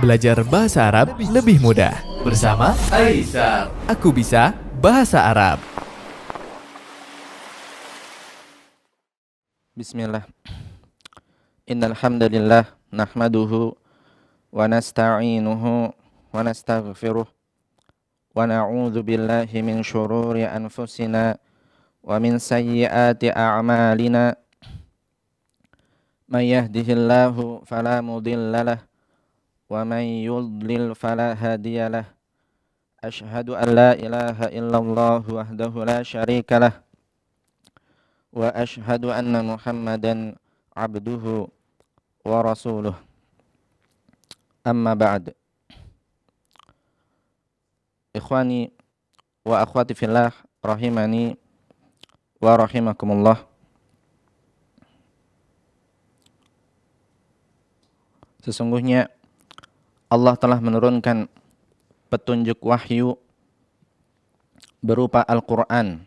Belajar bahasa Arab lebih mudah bersama Aisar. Aku bisa bahasa Arab. Bismillah. Innal hamdalillah nahmaduhu wa nasta'inuhu wa nastaghfiruh wa na'udzu billahi min shururi anfusina wa min sayyiati a'malina. May yahdihillahu fala mudhillalah wa may yudlil fala hadiyalah. Ashhadu an la ilaha illallah wahdahu la syarikalah wa ashhadu anna Muhammadan abduhu wa rasuluh. Amma ba'd. Ikhwani wa akhwati fillah rahimani wa rahimakumullah. Sesungguhnya Allah telah menurunkan petunjuk wahyu berupa Al-Quran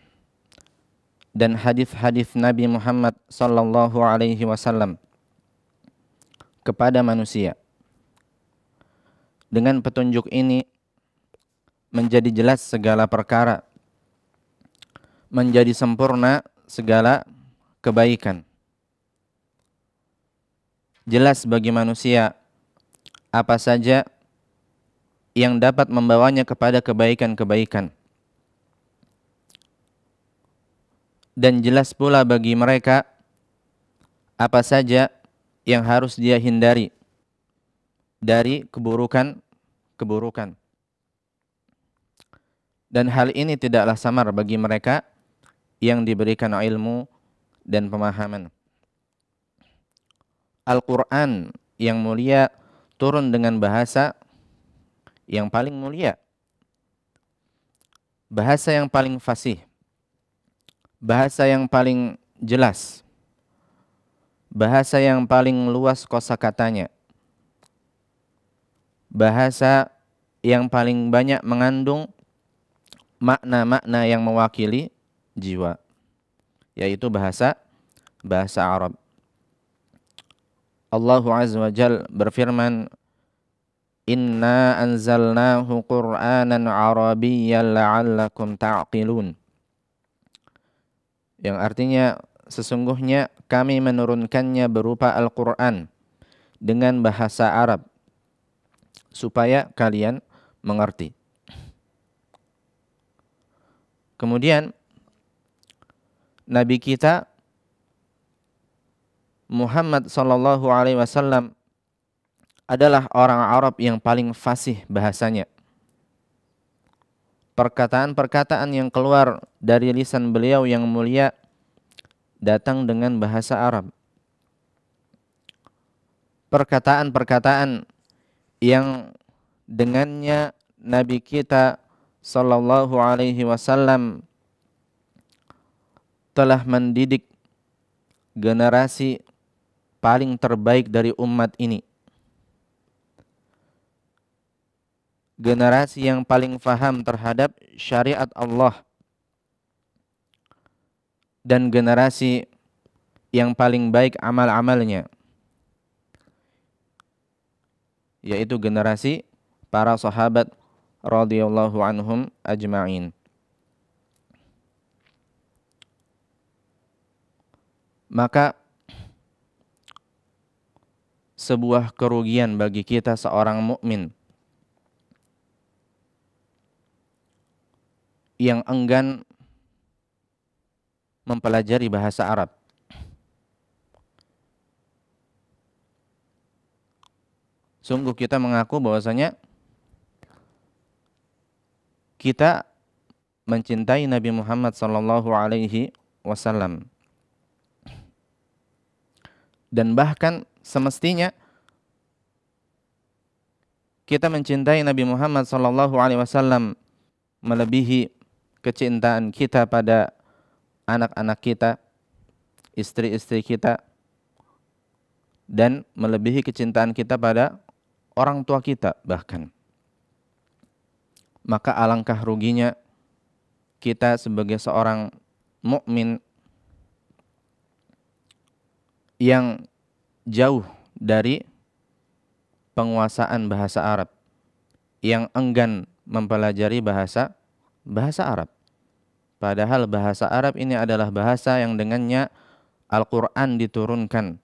dan hadis-hadis Nabi Muhammad sallallahu alaihi wasallam kepada manusia. Dengan petunjuk ini menjadi jelas segala perkara, menjadi sempurna segala kebaikan. Jelas bagi manusia apa saja yang dapat membawanya kepada kebaikan-kebaikan. Dan jelas pula bagi mereka apa saja yang harus dia hindari dari keburukan-keburukan. Dan hal ini tidaklah samar bagi mereka yang diberikan ilmu dan pemahaman. Al-Quran yang mulia turun dengan bahasa yang paling mulia, bahasa yang paling fasih, bahasa yang paling jelas, bahasa yang paling luas kosakatanya, bahasa yang paling banyak mengandung makna-makna yang mewakili jiwa, yaitu bahasa Arab. Allah Azza wa Jalla berfirman, Inna anzalnahu Qur'anan Arabiyyan la'allakum ta'qilun. Yang artinya sesungguhnya kami menurunkannya berupa Al-Quran dengan bahasa Arab supaya kalian mengerti. Kemudian Nabi kita Muhammad sallallahu alaihi wasallam adalah orang Arab yang paling fasih bahasanya. Perkataan-perkataan yang keluar dari lisan beliau yang mulia datang dengan bahasa Arab. Perkataan-perkataan yang dengannya Nabi kita sallallahu alaihi wasallam telah mendidik generasi paling terbaik dari umat ini. Generasi yang paling faham terhadap syariat Allah dan generasi yang paling baik amal-amalnya, yaitu generasi para sahabat radhiyallahu anhum ajma'in. Maka sebuah kerugian bagi kita seorang mukmin yang enggan mempelajari bahasa Arab. Sungguh kita mengaku bahwasanya kita mencintai Nabi Muhammad sallallahu alaihi wasallam. Dan bahkan semestinya kita mencintai Nabi Muhammad sallallahu alaihi wasallam melebihi kecintaan kita pada anak-anak kita, istri-istri kita, dan melebihi kecintaan kita pada orang tua kita bahkan. Maka alangkah ruginya kita sebagai seorang mukmin yang jauh dari penguasaan bahasa Arab, yang enggan mempelajari bahasa Arab. Padahal bahasa Arab ini adalah bahasa yang dengannya Al-Quran diturunkan.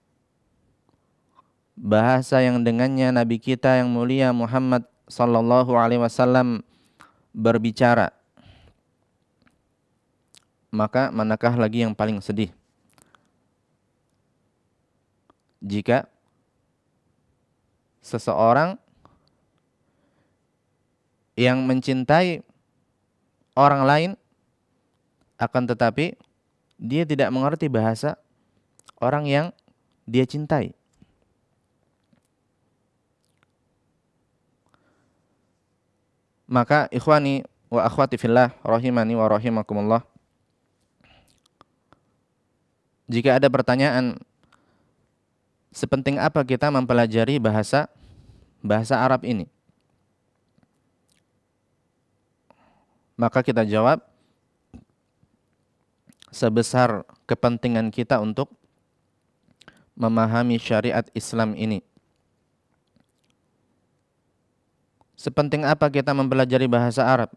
Bahasa yang dengannya Nabi kita yang mulia Muhammad sallallahu alaihi wasallam berbicara. Maka manakah lagi yang paling sedih jika seseorang yang mencintai orang lain akan tetapi dia tidak mengerti bahasa orang yang dia cintai. Maka ikhwani wa akhwati fillah rahimani wa rahimakumullah, jika ada pertanyaan sepenting apa kita mempelajari bahasa Arab ini, maka kita jawab sebesar kepentingan kita untuk memahami syariat Islam ini. Sepenting apa kita mempelajari bahasa Arab?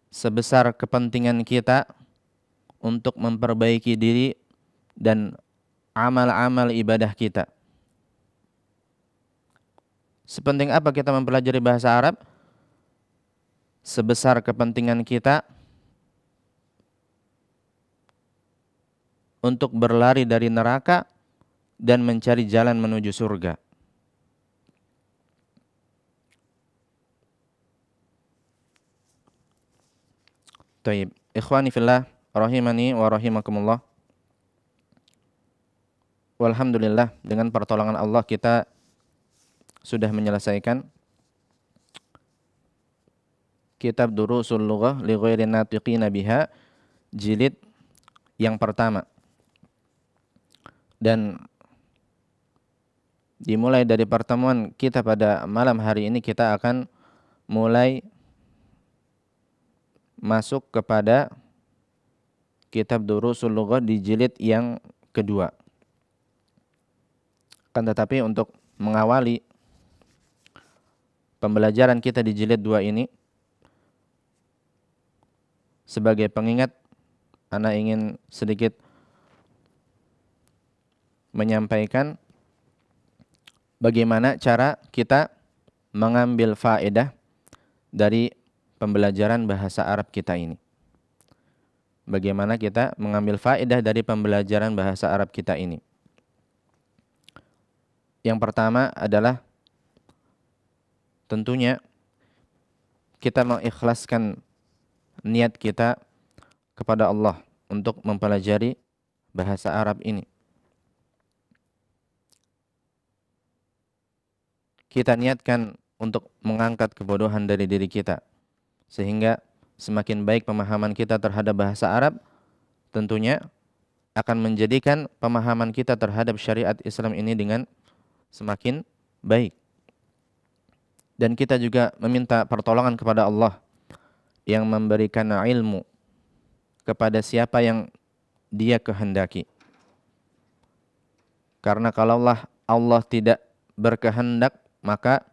Sebesar kepentingan kita untuk memperbaiki diri dan amal-amal ibadah kita. Sepenting apa kita mempelajari bahasa Arab? Sebesar kepentingan kita untuk berlari dari neraka dan mencari jalan menuju surga. Taib, ikhwani fillah rahimani wa rahimakumullah. Walhamdulillah, dengan pertolongan Allah kita sudah menyelesaikan kitab Durusul Lughah li ghairi natiqina biha jilid yang pertama. Dan dimulai dari pertemuan kita pada malam hari ini kita akan mulai masuk kepada kitab Durusul Lughah di jilid yang kedua. Kan tetapi untuk mengawali pembelajaran kita di jilid 2 ini, sebagai pengingat, ana ingin sedikit menyampaikan bagaimana cara kita mengambil faedah dari pembelajaran bahasa Arab kita ini. Bagaimana kita mengambil faedah dari pembelajaran bahasa Arab kita ini. Yang pertama adalah tentunya kita mengikhlaskan niat kita kepada Allah untuk mempelajari bahasa Arab ini. Kita niatkan untuk mengangkat kebodohan dari diri kita, sehingga semakin baik pemahaman kita terhadap bahasa Arab, tentunya akan menjadikan pemahaman kita terhadap syariat Islam ini dengan semakin baik. Dan kita juga meminta pertolongan kepada Allah yang memberikan ilmu kepada siapa yang Dia kehendaki. Karena kalau Allah tidak berkehendak, maka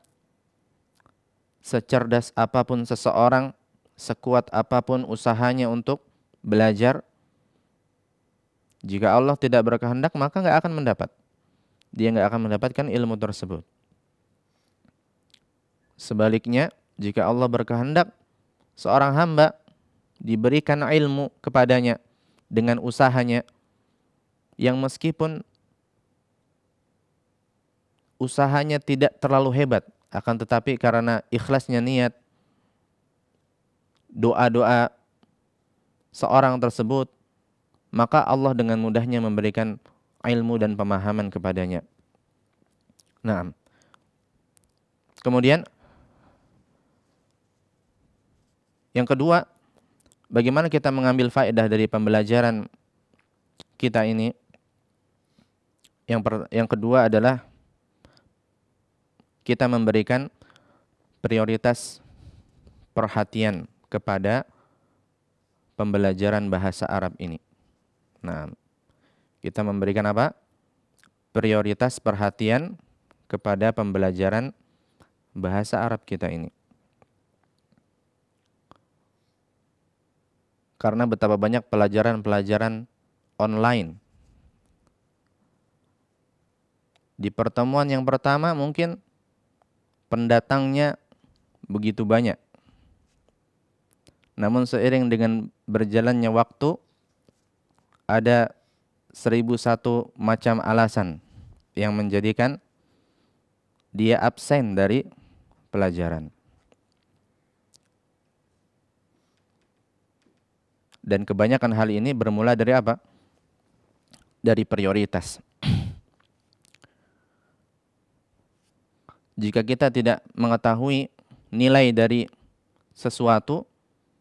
secerdas apapun seseorang, sekuat apapun usahanya untuk belajar, jika Allah tidak berkehendak, maka nggak akan mendapat. Dia nggak akan mendapatkan ilmu tersebut. Sebaliknya, jika Allah berkehendak, seorang hamba diberikan ilmu kepadanya dengan usahanya, yang meskipun usahanya tidak terlalu hebat, akan tetapi karena ikhlasnya niat, doa-doa seorang tersebut, maka Allah dengan mudahnya memberikan ilmu dan pemahaman kepadanya. Nah, kemudian yang kedua, bagaimana kita mengambil faedah dari pembelajaran kita ini? Yang kedua adalah kita memberikan prioritas perhatian kepada pembelajaran bahasa Arab ini. Nah, kita memberikan apa? Prioritas perhatian kepada pembelajaran bahasa Arab kita ini. Karena betapa banyak pelajaran-pelajaran online. Di pertemuan yang pertama mungkin pendatangnya begitu banyak. Namun seiring dengan berjalannya waktu, ada 1001 macam alasan yang menjadikan dia absen dari pelajaran. Dan kebanyakan hal ini bermula dari apa? Dari prioritas. Jika kita tidak mengetahui nilai dari sesuatu,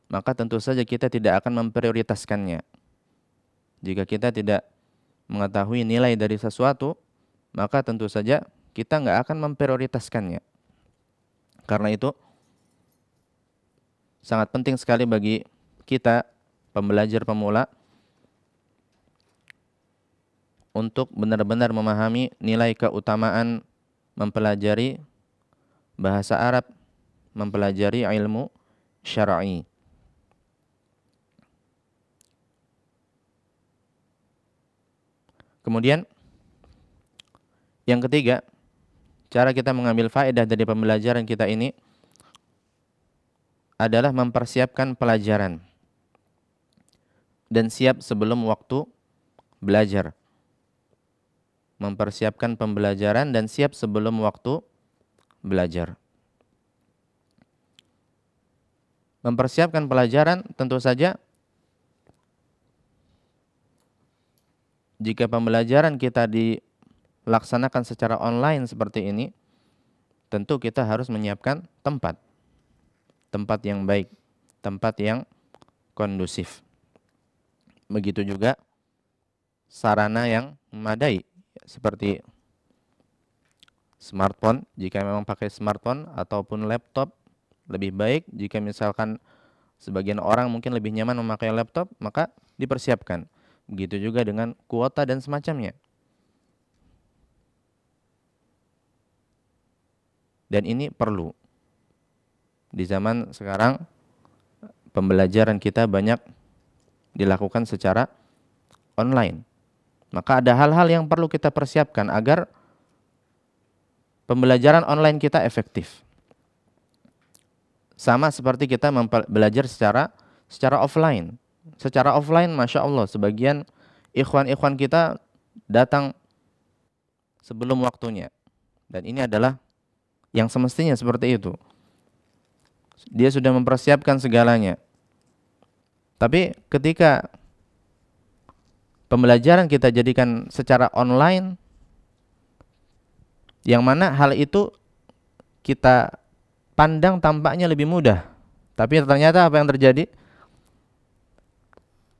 maka tentu saja kita tidak akan memprioritaskannya. Jika kita tidak mengetahui nilai dari sesuatu, maka tentu saja kita nggak akan memprioritaskannya. Karena itu, sangat penting sekali bagi kita, pembelajar pemula, untuk benar-benar memahami nilai keutamaan mempelajari bahasa Arab, mempelajari ilmu syar'i. Kemudian yang ketiga, cara kita mengambil faedah dari pembelajaran kita ini adalah mempersiapkan pelajaran dan siap sebelum waktu belajar. Mempersiapkan pembelajaran dan siap sebelum waktu belajar. Mempersiapkan pelajaran tentu saja jika pembelajaran kita dilaksanakan secara online seperti ini, tentu kita harus menyiapkan tempat yang baik, tempat yang kondusif. Begitu juga sarana yang memadai, seperti smartphone, jika memang pakai smartphone, ataupun laptop. Lebih baik jika misalkan sebagian orang mungkin lebih nyaman memakai laptop, maka dipersiapkan. Begitu juga dengan kuota dan semacamnya. Dan ini perlu. Di zaman sekarang, pembelajaran kita banyak dilakukan secara online. Maka ada hal-hal yang perlu kita persiapkan agar pembelajaran online kita efektif. Sama seperti kita belajar secara offline. Secara offline, Masya Allah, sebagian ikhwan-ikhwan kita datang sebelum waktunya. Dan ini adalah yang semestinya seperti itu. Dia sudah mempersiapkan segalanya. Tapi ketika pembelajaran kita jadikan secara online, yang mana hal itu kita pandang tampaknya lebih mudah. Tapi ternyata apa yang terjadi?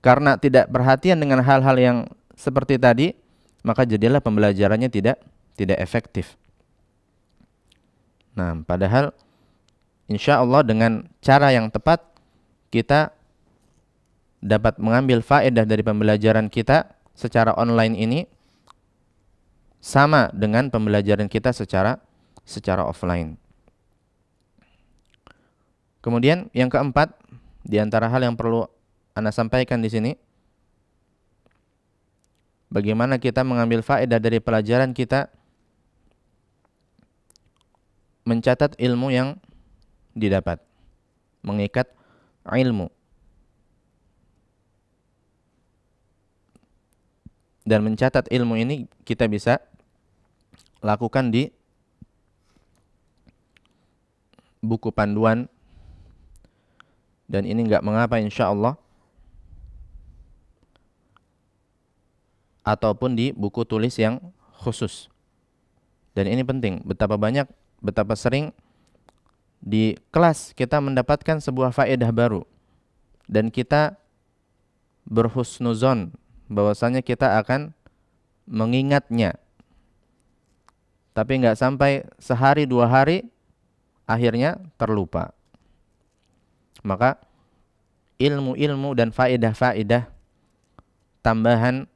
Karena tidak perhatian dengan hal-hal yang seperti tadi, maka jadilah pembelajarannya tidak efektif. Nah, padahal insya Allah dengan cara yang tepat kita dapat mengambil faedah dari pembelajaran kita secara online ini sama dengan pembelajaran kita secara offline. Kemudian yang keempat, di antara hal yang perlu Anda sampaikan di sini, bagaimana kita mengambil faedah dari pelajaran kita, mencatat ilmu yang didapat, mengikat ilmu. Dan mencatat ilmu ini kita bisa lakukan di buku panduan, dan ini enggak mengapa insya Allah, ataupun di buku tulis yang khusus. Dan ini penting, betapa sering di kelas kita mendapatkan sebuah faedah baru dan kita berhusnuzon bahwasanya kita akan mengingatnya, tapi nggak sampai sehari 2 hari akhirnya terlupa. Maka ilmu-ilmu dan faedah-faedah tambahan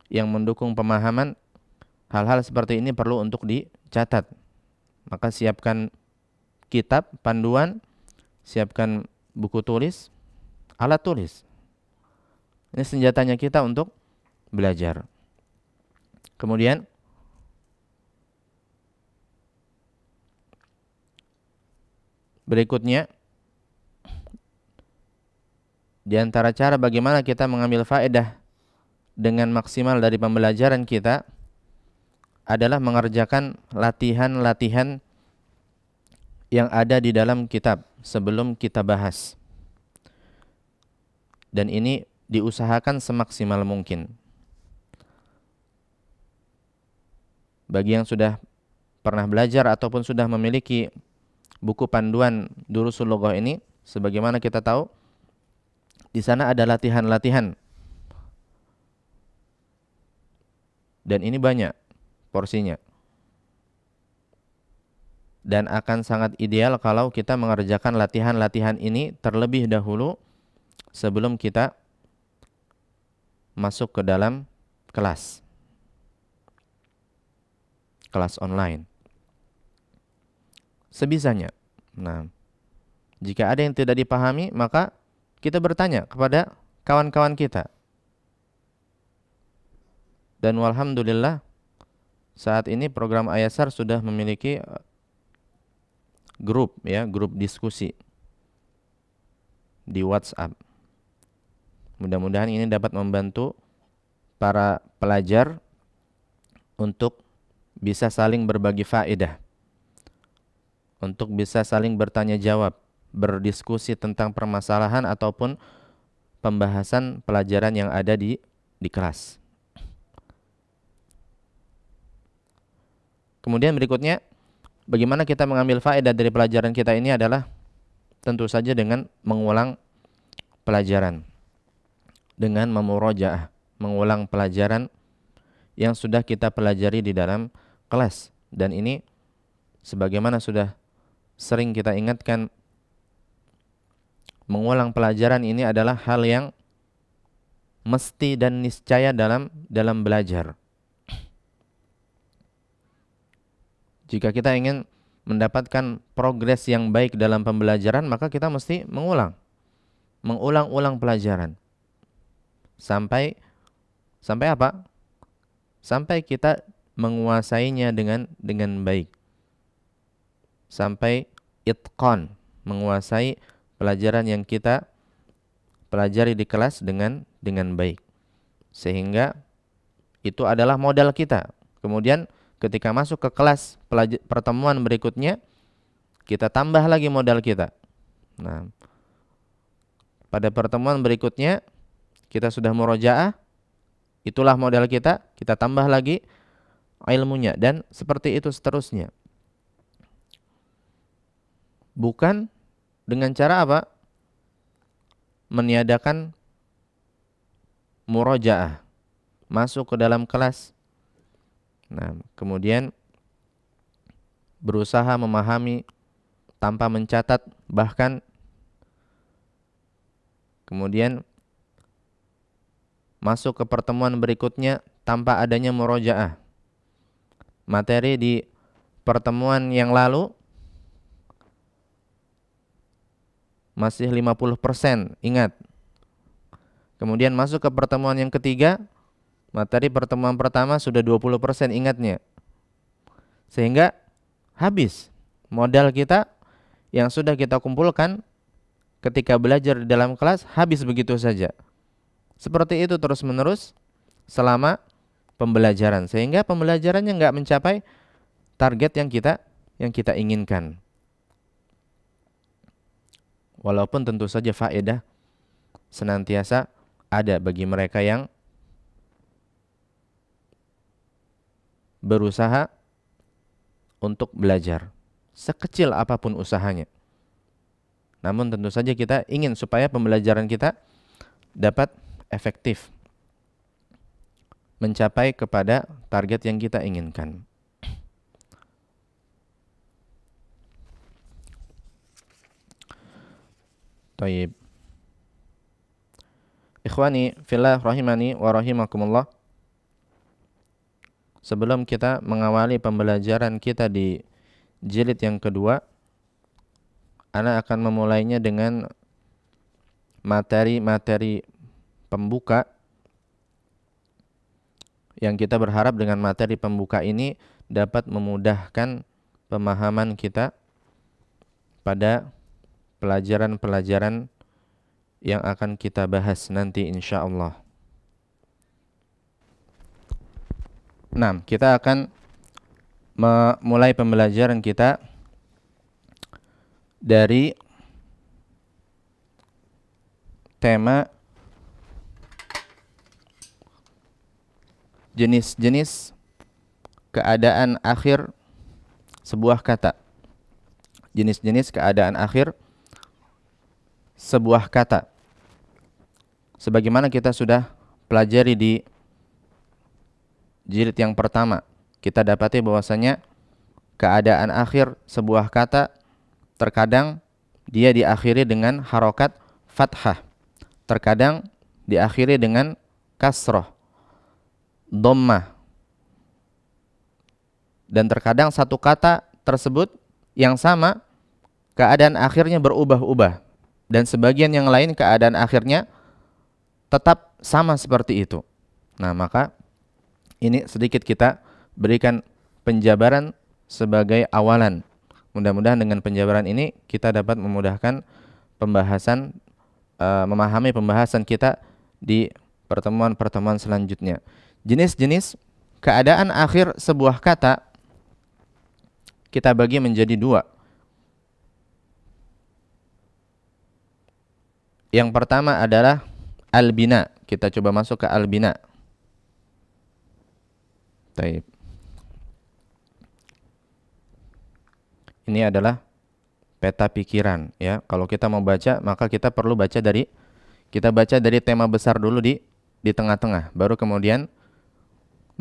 yang mendukung pemahaman Hal-hal seperti ini perlu untuk dicatat. Maka siapkan kitab, panduan, siapkan buku tulis, alat tulis. Ini senjatanya kita untuk belajar. Kemudian berikutnya, di antara cara bagaimana kita mengambil faedah dengan maksimal dari pembelajaran kita adalah mengerjakan latihan-latihan yang ada di dalam kitab sebelum kita bahas. Dan ini diusahakan semaksimal mungkin. Bagi yang sudah pernah belajar ataupun sudah memiliki buku panduan Durusul Lughah ini, sebagaimana kita tahu, di sana ada latihan-latihan. Dan ini banyak porsinya. Dan akan sangat ideal kalau kita mengerjakan latihan-latihan ini terlebih dahulu sebelum kita masuk ke dalam kelas online. Sebisanya. Nah, jika ada yang tidak dipahami, maka kita bertanya kepada kawan-kawan kita. Dan walhamdulillah saat ini program Ayasar sudah memiliki grup diskusi di WhatsApp. Mudah-mudahan ini dapat membantu para pelajar untuk bisa saling berbagi faedah, untuk bisa saling bertanya jawab, berdiskusi tentang permasalahan ataupun pembahasan pelajaran yang ada di kelas. Kemudian berikutnya, bagaimana kita mengambil faedah dari pelajaran kita ini adalah tentu saja dengan mengulang pelajaran, dengan memurajaah, mengulang pelajaran yang sudah kita pelajari di dalam kelas. Dan ini sebagaimana sudah sering kita ingatkan, mengulang pelajaran ini adalah hal yang mesti dan niscaya dalam belajar. Jika kita ingin mendapatkan progres yang baik dalam pembelajaran, maka kita mesti mengulang-ulang pelajaran sampai apa? Sampai kita menguasainya dengan baik. Sampai itqan, menguasai pelajaran yang kita pelajari di kelas dengan baik. Sehingga itu adalah modal kita. Kemudian ketika masuk ke kelas pertemuan berikutnya, kita tambah lagi modal kita. Nah, pada pertemuan berikutnya kita sudah murojaah, itulah modal kita tambah lagi ilmunya, dan seperti itu seterusnya. Bukan dengan cara apa? Meniadakan murojaah, masuk ke dalam kelas, nah, kemudian berusaha memahami tanpa mencatat, bahkan kemudian masuk ke pertemuan berikutnya tanpa adanya murojaah. Materi di pertemuan yang lalu masih 50%, ingat. Kemudian masuk ke pertemuan yang ketiga, materi pertemuan pertama sudah 20% ingatnya. Sehingga habis modal kita yang sudah kita kumpulkan ketika belajar di dalam kelas, habis begitu saja. Seperti itu terus-menerus selama pembelajaran, sehingga pembelajarannya nggak mencapai target yang kita inginkan. Walaupun tentu saja faedah senantiasa ada bagi mereka yang berusaha untuk belajar, sekecil apapun usahanya. Namun tentu saja kita ingin supaya pembelajaran kita dapat efektif, mencapai kepada target yang kita inginkan. Taib. Ikhwani fillah rahimani wa rahimakumullah. sebelum kita mengawali pembelajaran kita di jilid yang kedua, ana akan memulainya dengan materi-materi pembuka yang kita berharap dengan materi pembuka ini dapat memudahkan pemahaman kita pada pelajaran-pelajaran yang akan kita bahas nanti insyaallah. Nah, kita akan memulai pembelajaran kita dari tema jenis-jenis keadaan akhir sebuah kata. Jenis-jenis keadaan akhir sebuah kata. Sebagaimana kita sudah pelajari di jilid yang pertama, kita dapati bahwasanya keadaan akhir sebuah kata terkadang dia diakhiri dengan harokat fathah, terkadang diakhiri dengan kasroh, dhammah, dan terkadang satu kata tersebut yang sama keadaan akhirnya berubah-ubah, dan sebagian yang lain keadaan akhirnya tetap sama seperti itu. Nah, maka ini sedikit kita berikan penjabaran sebagai awalan. Mudah-mudahan dengan penjabaran ini kita dapat memudahkan pembahasan, memahami pembahasan kita di pertemuan-pertemuan selanjutnya. Jenis-jenis keadaan akhir sebuah kata kita bagi menjadi dua. Yang pertama adalah al-bina. Kita coba masuk ke al-bina. Taib. Ini adalah peta pikiran, ya. Kalau kita mau baca, maka kita perlu baca dari tema besar dulu di tengah-tengah, baru kemudian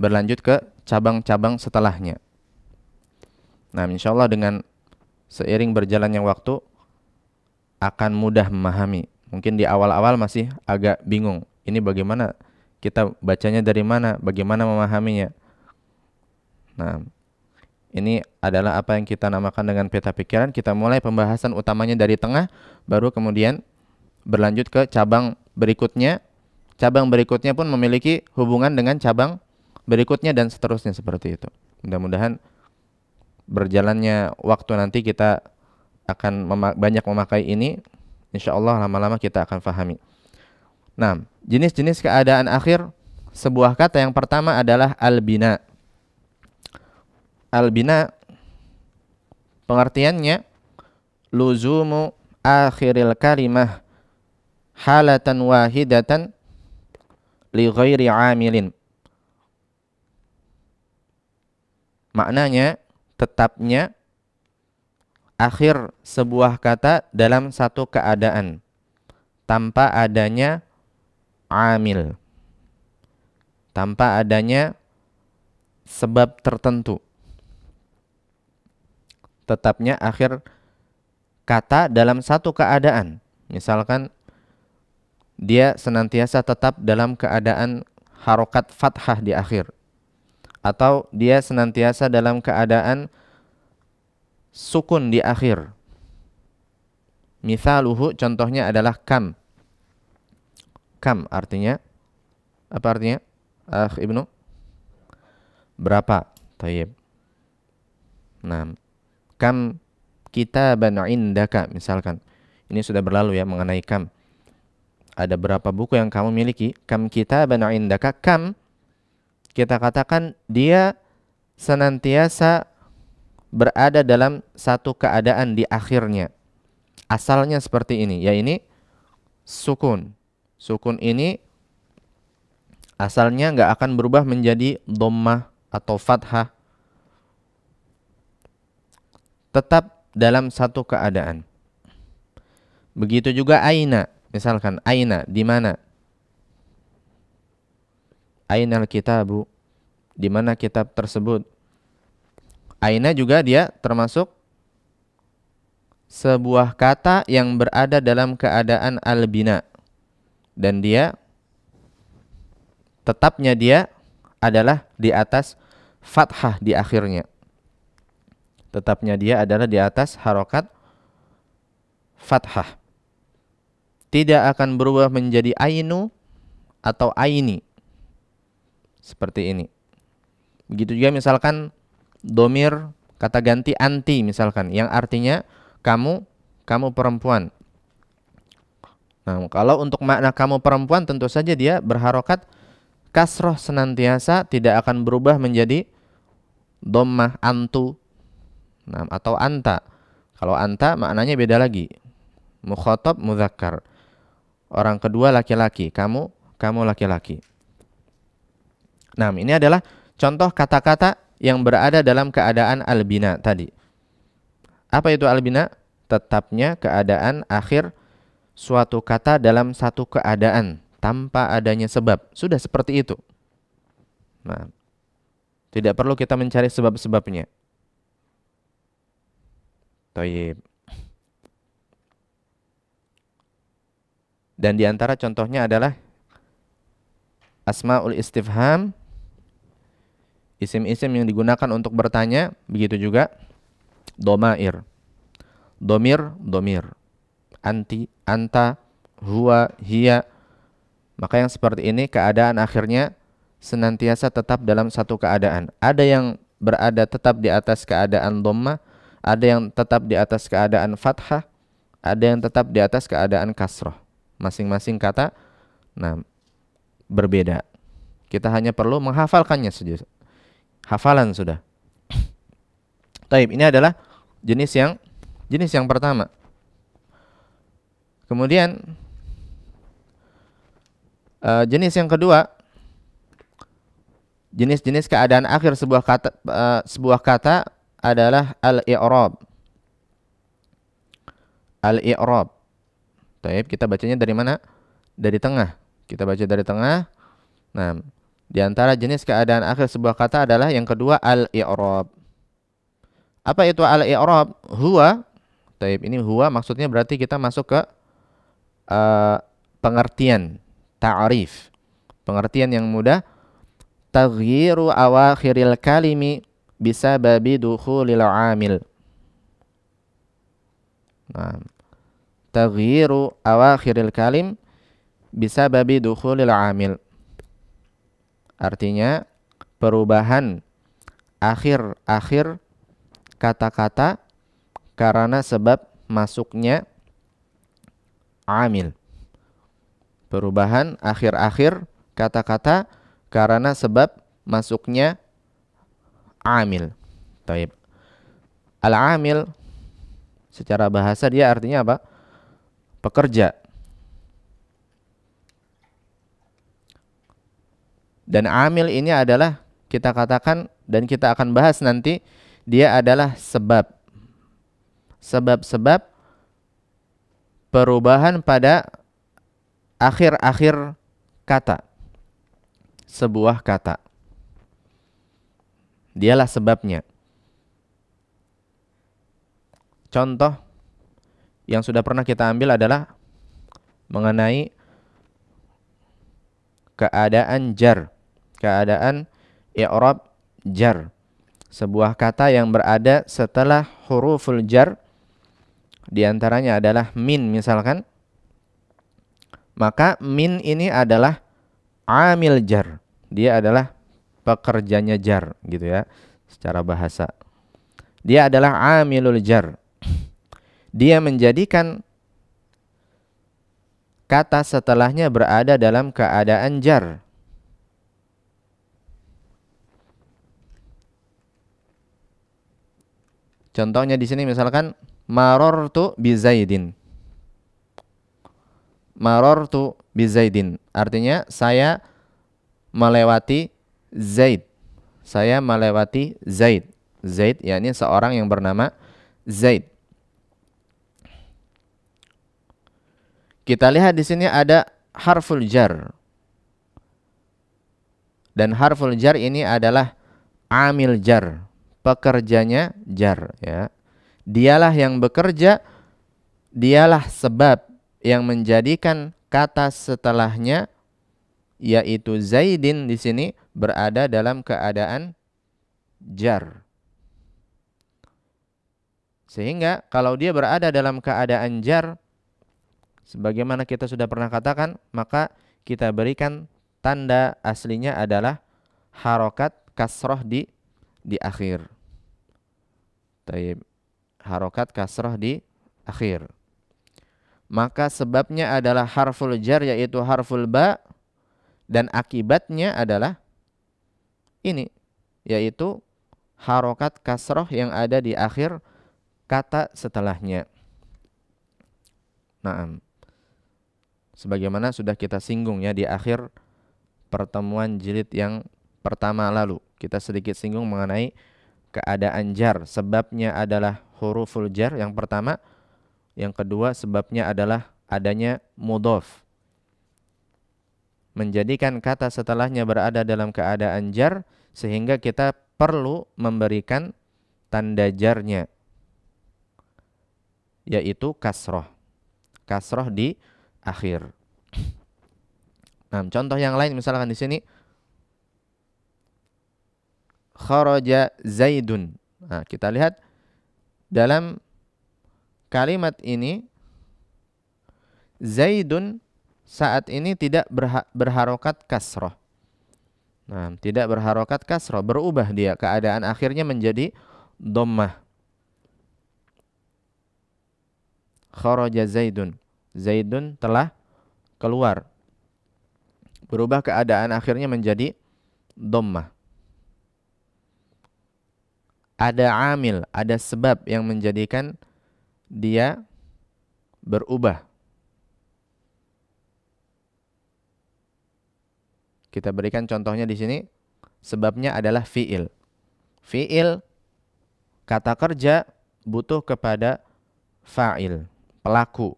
berlanjut ke cabang-cabang setelahnya. Nah, insyaallah dengan seiring berjalannya waktu akan mudah memahami. Mungkin di awal-awal masih agak bingung. Ini bagaimana kita bacanya, dari mana, bagaimana memahaminya. Nah, ini adalah apa yang kita namakan dengan peta pikiran. Kita mulai pembahasan utamanya dari tengah, baru kemudian berlanjut ke cabang berikutnya. Cabang berikutnya pun memiliki hubungan dengan cabang berikutnya dan seterusnya seperti itu. Mudah-mudahan berjalannya waktu nanti kita akan banyak memakai ini. Insyaallah lama-lama kita akan fahami. Nah, jenis-jenis keadaan akhir sebuah kata yang pertama adalah al-bina. Al-bina pengertiannya luzumu akhiril kalimah halatan wahidatan li ghairi amilin. Maknanya tetapnya akhir sebuah kata dalam satu keadaan tanpa adanya amil, tanpa adanya sebab tertentu. Tetapnya akhir kata dalam satu keadaan. Misalkan dia senantiasa tetap dalam keadaan harokat fathah di akhir, atau dia senantiasa dalam keadaan sukun di akhir. Mithaluhu, contohnya adalah kam. Kam artinya apa artinya? Ibnu? Berapa? Tayyib. Nah, kam kitaban indaka misalkan. Ini sudah berlalu ya mengenai kam. Ada berapa buku yang kamu miliki? Kam kitaban indaka. Kam kita katakan dia senantiasa berada dalam satu keadaan di akhirnya. Asalnya seperti ini, ya ini sukun. Sukun ini asalnya nggak akan berubah menjadi dhammah atau fathah. Tetap dalam satu keadaan. Begitu juga aina. Misalkan aina, di mana? Ainal kitabu, di mana kitab tersebut? Aina juga dia termasuk sebuah kata yang berada dalam keadaan al-bina. Dan dia tetapnya dia adalah di atas fathah di akhirnya. Tetapnya dia adalah di atas harokat fathah. Tidak akan berubah menjadi ainu atau aini. Seperti ini. Begitu juga misalkan domir kata ganti anti misalkan, yang artinya kamu perempuan. Nah, kalau untuk makna kamu perempuan tentu saja dia berharokat kasroh senantiasa, tidak akan berubah menjadi dhammah antu. Nah, atau anta. Kalau anta maknanya beda lagi. Mukhatab mudzakkar. Orang kedua laki-laki, kamu laki-laki. Nah, ini adalah contoh kata-kata yang berada dalam keadaan al-bina tadi. Apa itu al-bina? Tetapnya keadaan akhir suatu kata dalam satu keadaan tanpa adanya sebab. Sudah seperti itu. Nah, tidak perlu kita mencari sebab-sebabnya. Thayyib. Dan diantara contohnya adalah asmaul istifham, isim-isim yang digunakan untuk bertanya, begitu juga domair, domir, anti, anta, huwa, hiya. Maka yang seperti ini keadaan akhirnya senantiasa tetap dalam satu keadaan. Ada yang berada tetap di atas keadaan dhammah, ada yang tetap di atas keadaan fathah, ada yang tetap di atas keadaan kasroh. Masing-masing kata berbeda. Kita hanya perlu menghafalkannya saja. Hafalan sudah. Taib, ini adalah jenis yang pertama. Kemudian jenis yang kedua, jenis-jenis keadaan akhir sebuah kata adalah al-i'rab. Al-i'rab. Taib, kita bacanya dari mana? Dari tengah. Kita baca dari tengah. Nah, di antara jenis keadaan akhir sebuah kata adalah yang kedua al-i'rab. Apa itu al-i'rab? Huwa. Taib, ini huwa maksudnya berarti kita masuk ke pengertian, ta'rif. Pengertian yang mudah. Taghyiru awakhiril kalimi bisababi dukhulil amil. Nah, taghyiru awakhiril kalim bisababi dukhulil amil. Artinya perubahan akhir-akhir kata-kata karena sebab masuknya amil. Perubahan akhir-akhir kata-kata karena sebab masuknya amil. Taib. Al-amil secara bahasa dia artinya apa? Pekerja. Dan amil ini adalah kita katakan dan kita akan bahas nanti, dia adalah sebab. Sebab-sebab perubahan pada akhir-akhir kata. Sebuah kata. Dialah sebabnya. Contoh yang sudah pernah kita ambil adalah mengenai keadaan jar. Keadaan i'rab jar. Sebuah kata yang berada setelah huruful jar, di antaranya adalah min misalkan. Maka min ini adalah amil jar. Dia adalah pekerjanya jar gitu ya secara bahasa. Dia adalah amilul jar. Dia menjadikan kata setelahnya berada dalam keadaan jar. Contohnya di sini misalkan marartu bi Zaidin. Marartu bi Zaidin artinya saya melewati Zaid. Saya melewati Zaid. Zaid yakni seorang yang bernama Zaid. Kita lihat di sini ada harful jar. Dan harful jar ini adalah amil jar, pekerjanya jar ya. Dialah yang bekerja, dialah sebab yang menjadikan kata setelahnya yaitu Zaidin di sini berada dalam keadaan jar. Sehingga kalau dia berada dalam keadaan jar, sebagaimana kita sudah pernah katakan, maka kita berikan tanda aslinya adalah harokat kasroh di akhir. Taib. Harokat kasroh di akhir. Maka sebabnya adalah harful jar, yaitu harful ba, dan akibatnya adalah ini, yaitu harokat kasroh yang ada di akhir kata setelahnya. Naam. Sebagaimana sudah kita singgung ya di akhir pertemuan jilid yang pertama lalu, kita sedikit singgung mengenai keadaan jar. Sebabnya adalah huruful jar yang pertama. Yang kedua sebabnya adalah adanya mudhof, menjadikan kata setelahnya berada dalam keadaan jar, sehingga kita perlu memberikan tanda jarnya, yaitu kasroh. Kasroh di akhir. Nah, contoh yang lain misalkan di sini kharaja Zaidun. Nah, kita lihat dalam kalimat ini Zaidun saat ini tidak berharokat kasroh. Nah, tidak berharokat kasroh, berubah dia, keadaan akhirnya menjadi dhammah. Kharaja Zaidun. Zaidun telah keluar. Berubah keadaan akhirnya menjadi dhammah. Ada amil, ada sebab yang menjadikan dia berubah. Kita berikan contohnya di sini. Sebabnya adalah fi'il. Fi'il, kata kerja, butuh kepada fa'il, pelaku.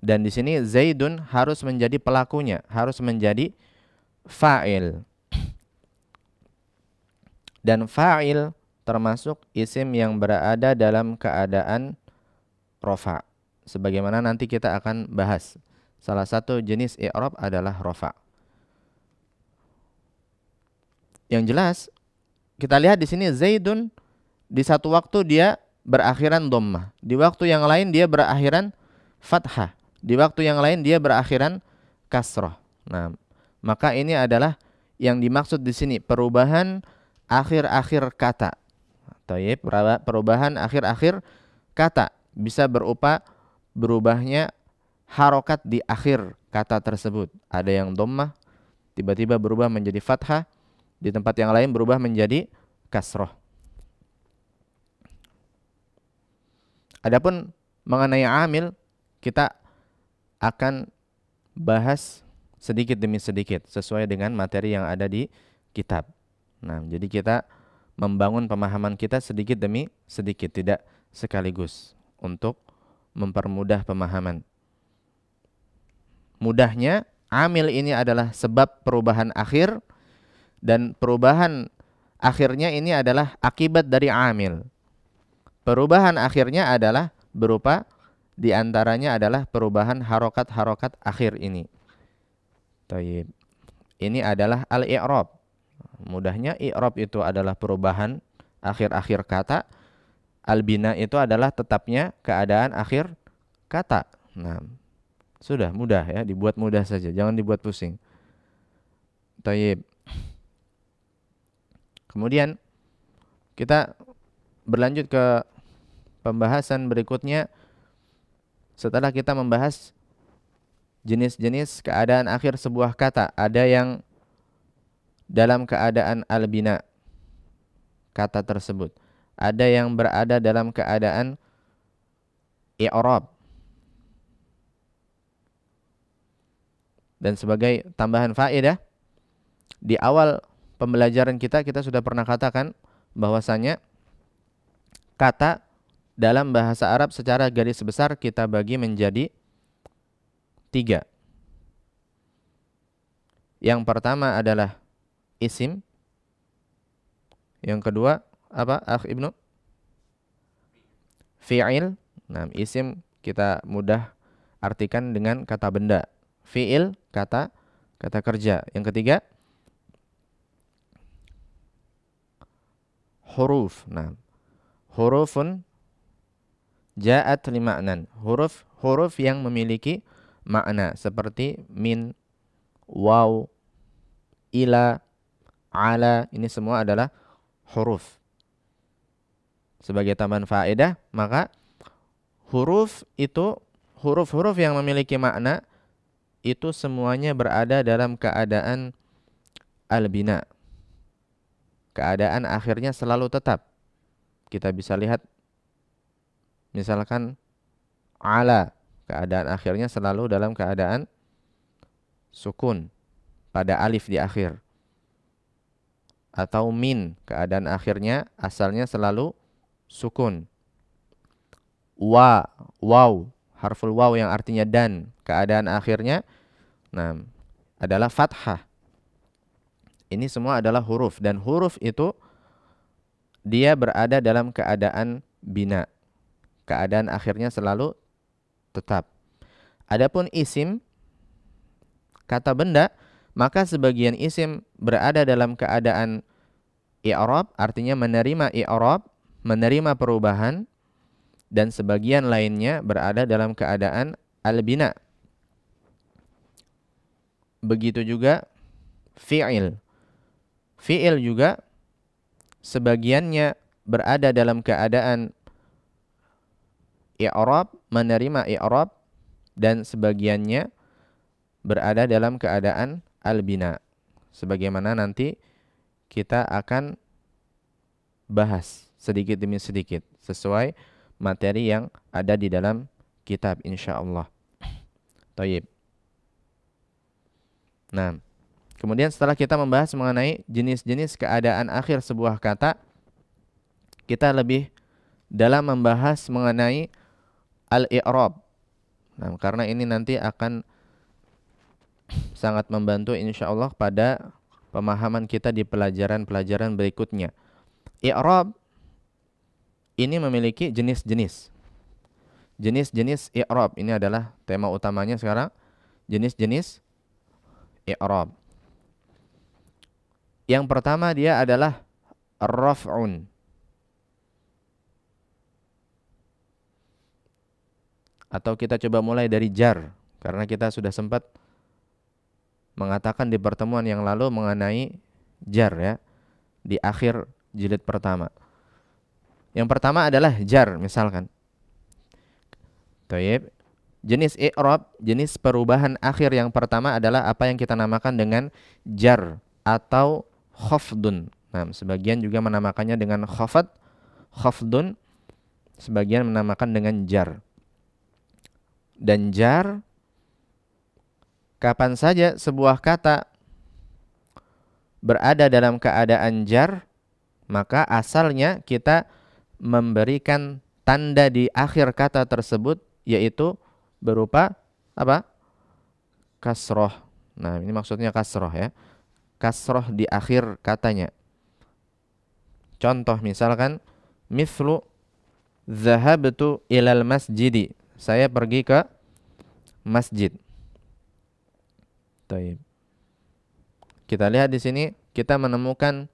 Dan di sini Zaidun harus menjadi pelakunya, harus menjadi fa'il. Dan fa'il termasuk isim yang berada dalam keadaan rofa. Sebagaimana nanti kita akan bahas. Salah satu jenis i'rab adalah rofa. Yang jelas, kita lihat di sini Zaidun di satu waktu dia berakhiran dhammah, di waktu yang lain dia berakhiran fathah, di waktu yang lain dia berakhiran kasroh. Nah, maka ini adalah yang dimaksud di sini, perubahan akhir-akhir kata. Taib, perubahan akhir-akhir kata bisa berupa berubahnya harokat di akhir kata tersebut. Ada yang dhammah tiba-tiba berubah menjadi fathah, di tempat yang lain berubah menjadi kasroh. Adapun mengenai amil, kita akan bahas sedikit demi sedikit sesuai dengan materi yang ada di kitab. Nah, jadi kita membangun pemahaman kita sedikit demi sedikit, tidak sekaligus, untuk mempermudah pemahaman. Mudahnya, amil ini adalah sebab perubahan akhir, dan perubahan akhirnya ini adalah akibat dari amil. Perubahan akhirnya adalah berupa, diantaranya adalah perubahan harokat-harokat akhir ini. Taib. Ini adalah al-i'rab. Mudahnya i'rab itu adalah perubahan akhir-akhir kata. Al-bina itu adalah tetapnya keadaan akhir kata. Nah, sudah mudah ya, dibuat mudah saja, jangan dibuat pusing. Taib. Kemudian kita berlanjut ke pembahasan berikutnya. Setelah kita membahas jenis-jenis keadaan akhir sebuah kata, ada yang dalam keadaan al-bina kata tersebut, ada yang berada dalam keadaan i'rab. Dan sebagai tambahan faedah, di awal pembelajaran kita sudah pernah katakan bahwasanya kata dalam bahasa Arab secara garis besar kita bagi menjadi 3. Yang pertama adalah isim. Yang kedua apa, Akh Ibnu? Fi'il. Nah, isim kita mudah artikan dengan kata benda. Fi'il kata kerja. Yang ketiga huruf. Nah, hurufun ja'at lima'nan. Huruf yang memiliki makna seperti min, waw, ila, ala, ini semua adalah huruf. Sebagai tambahan faedah, maka huruf itu, huruf-huruf yang memiliki makna itu semuanya berada dalam keadaan al-bina. Keadaan akhirnya selalu tetap. Kita bisa lihat misalkan ala, keadaan akhirnya selalu dalam keadaan sukun pada alif di akhir. Atau min, keadaan akhirnya asalnya selalu sukun. Waw, harful waw yang artinya dan, keadaan akhirnya adalah fathah. Ini semua adalah huruf, dan huruf itu dia berada dalam keadaan bina. Keadaan akhirnya selalu tetap. Adapun isim, kata benda, maka sebagian isim berada dalam keadaan i'rab, artinya menerima i'rab, menerima perubahan, dan sebagian lainnya berada dalam keadaan al-bina. Begitu juga fi'il. Fi'il juga sebagiannya berada dalam keadaan i'rab, menerima i'rab, dan sebagiannya berada dalam keadaan al-bina. Sebagaimana nanti kita akan bahas sedikit demi sedikit sesuai materi yang ada di dalam kitab insyaallah. Thayyib. Nah, kemudian setelah kita membahas mengenai jenis-jenis keadaan akhir sebuah kata, kita lebih dalam membahas mengenai al-i'rab. Nah, karena ini nanti akan sangat membantu insyaallah pada pemahaman kita di pelajaran-pelajaran berikutnya. I'rab ini memiliki jenis-jenis. Jenis-jenis i'rab ini adalah tema utamanya sekarang. Jenis-jenis i'rab. Yang pertama dia adalah raf'un. Atau kita coba mulai dari jar, karena kita sudah sempat mengatakan di pertemuan yang lalu mengenai jar ya, di akhir jilid pertama. Yang pertama adalah jar misalkan. Thayyib. Jenis i'rab, jenis perubahan akhir yang pertama adalah apa yang kita namakan dengan jar atau khafdun. Nah, sebagian juga menamakannya dengan khafad, khafdun, sebagian menamakan dengan jar. Dan jar, kapan saja sebuah kata berada dalam keadaan jar, maka asalnya kita memberikan tanda di akhir kata tersebut, yaitu berupa apa? Kasroh. Nah, ini maksudnya kasroh ya. Kasroh di akhir katanya. Contoh misalkan, mithlu zahabtu ilal masjidi. Saya pergi ke masjid. Taib. Kita lihat di sini kita menemukan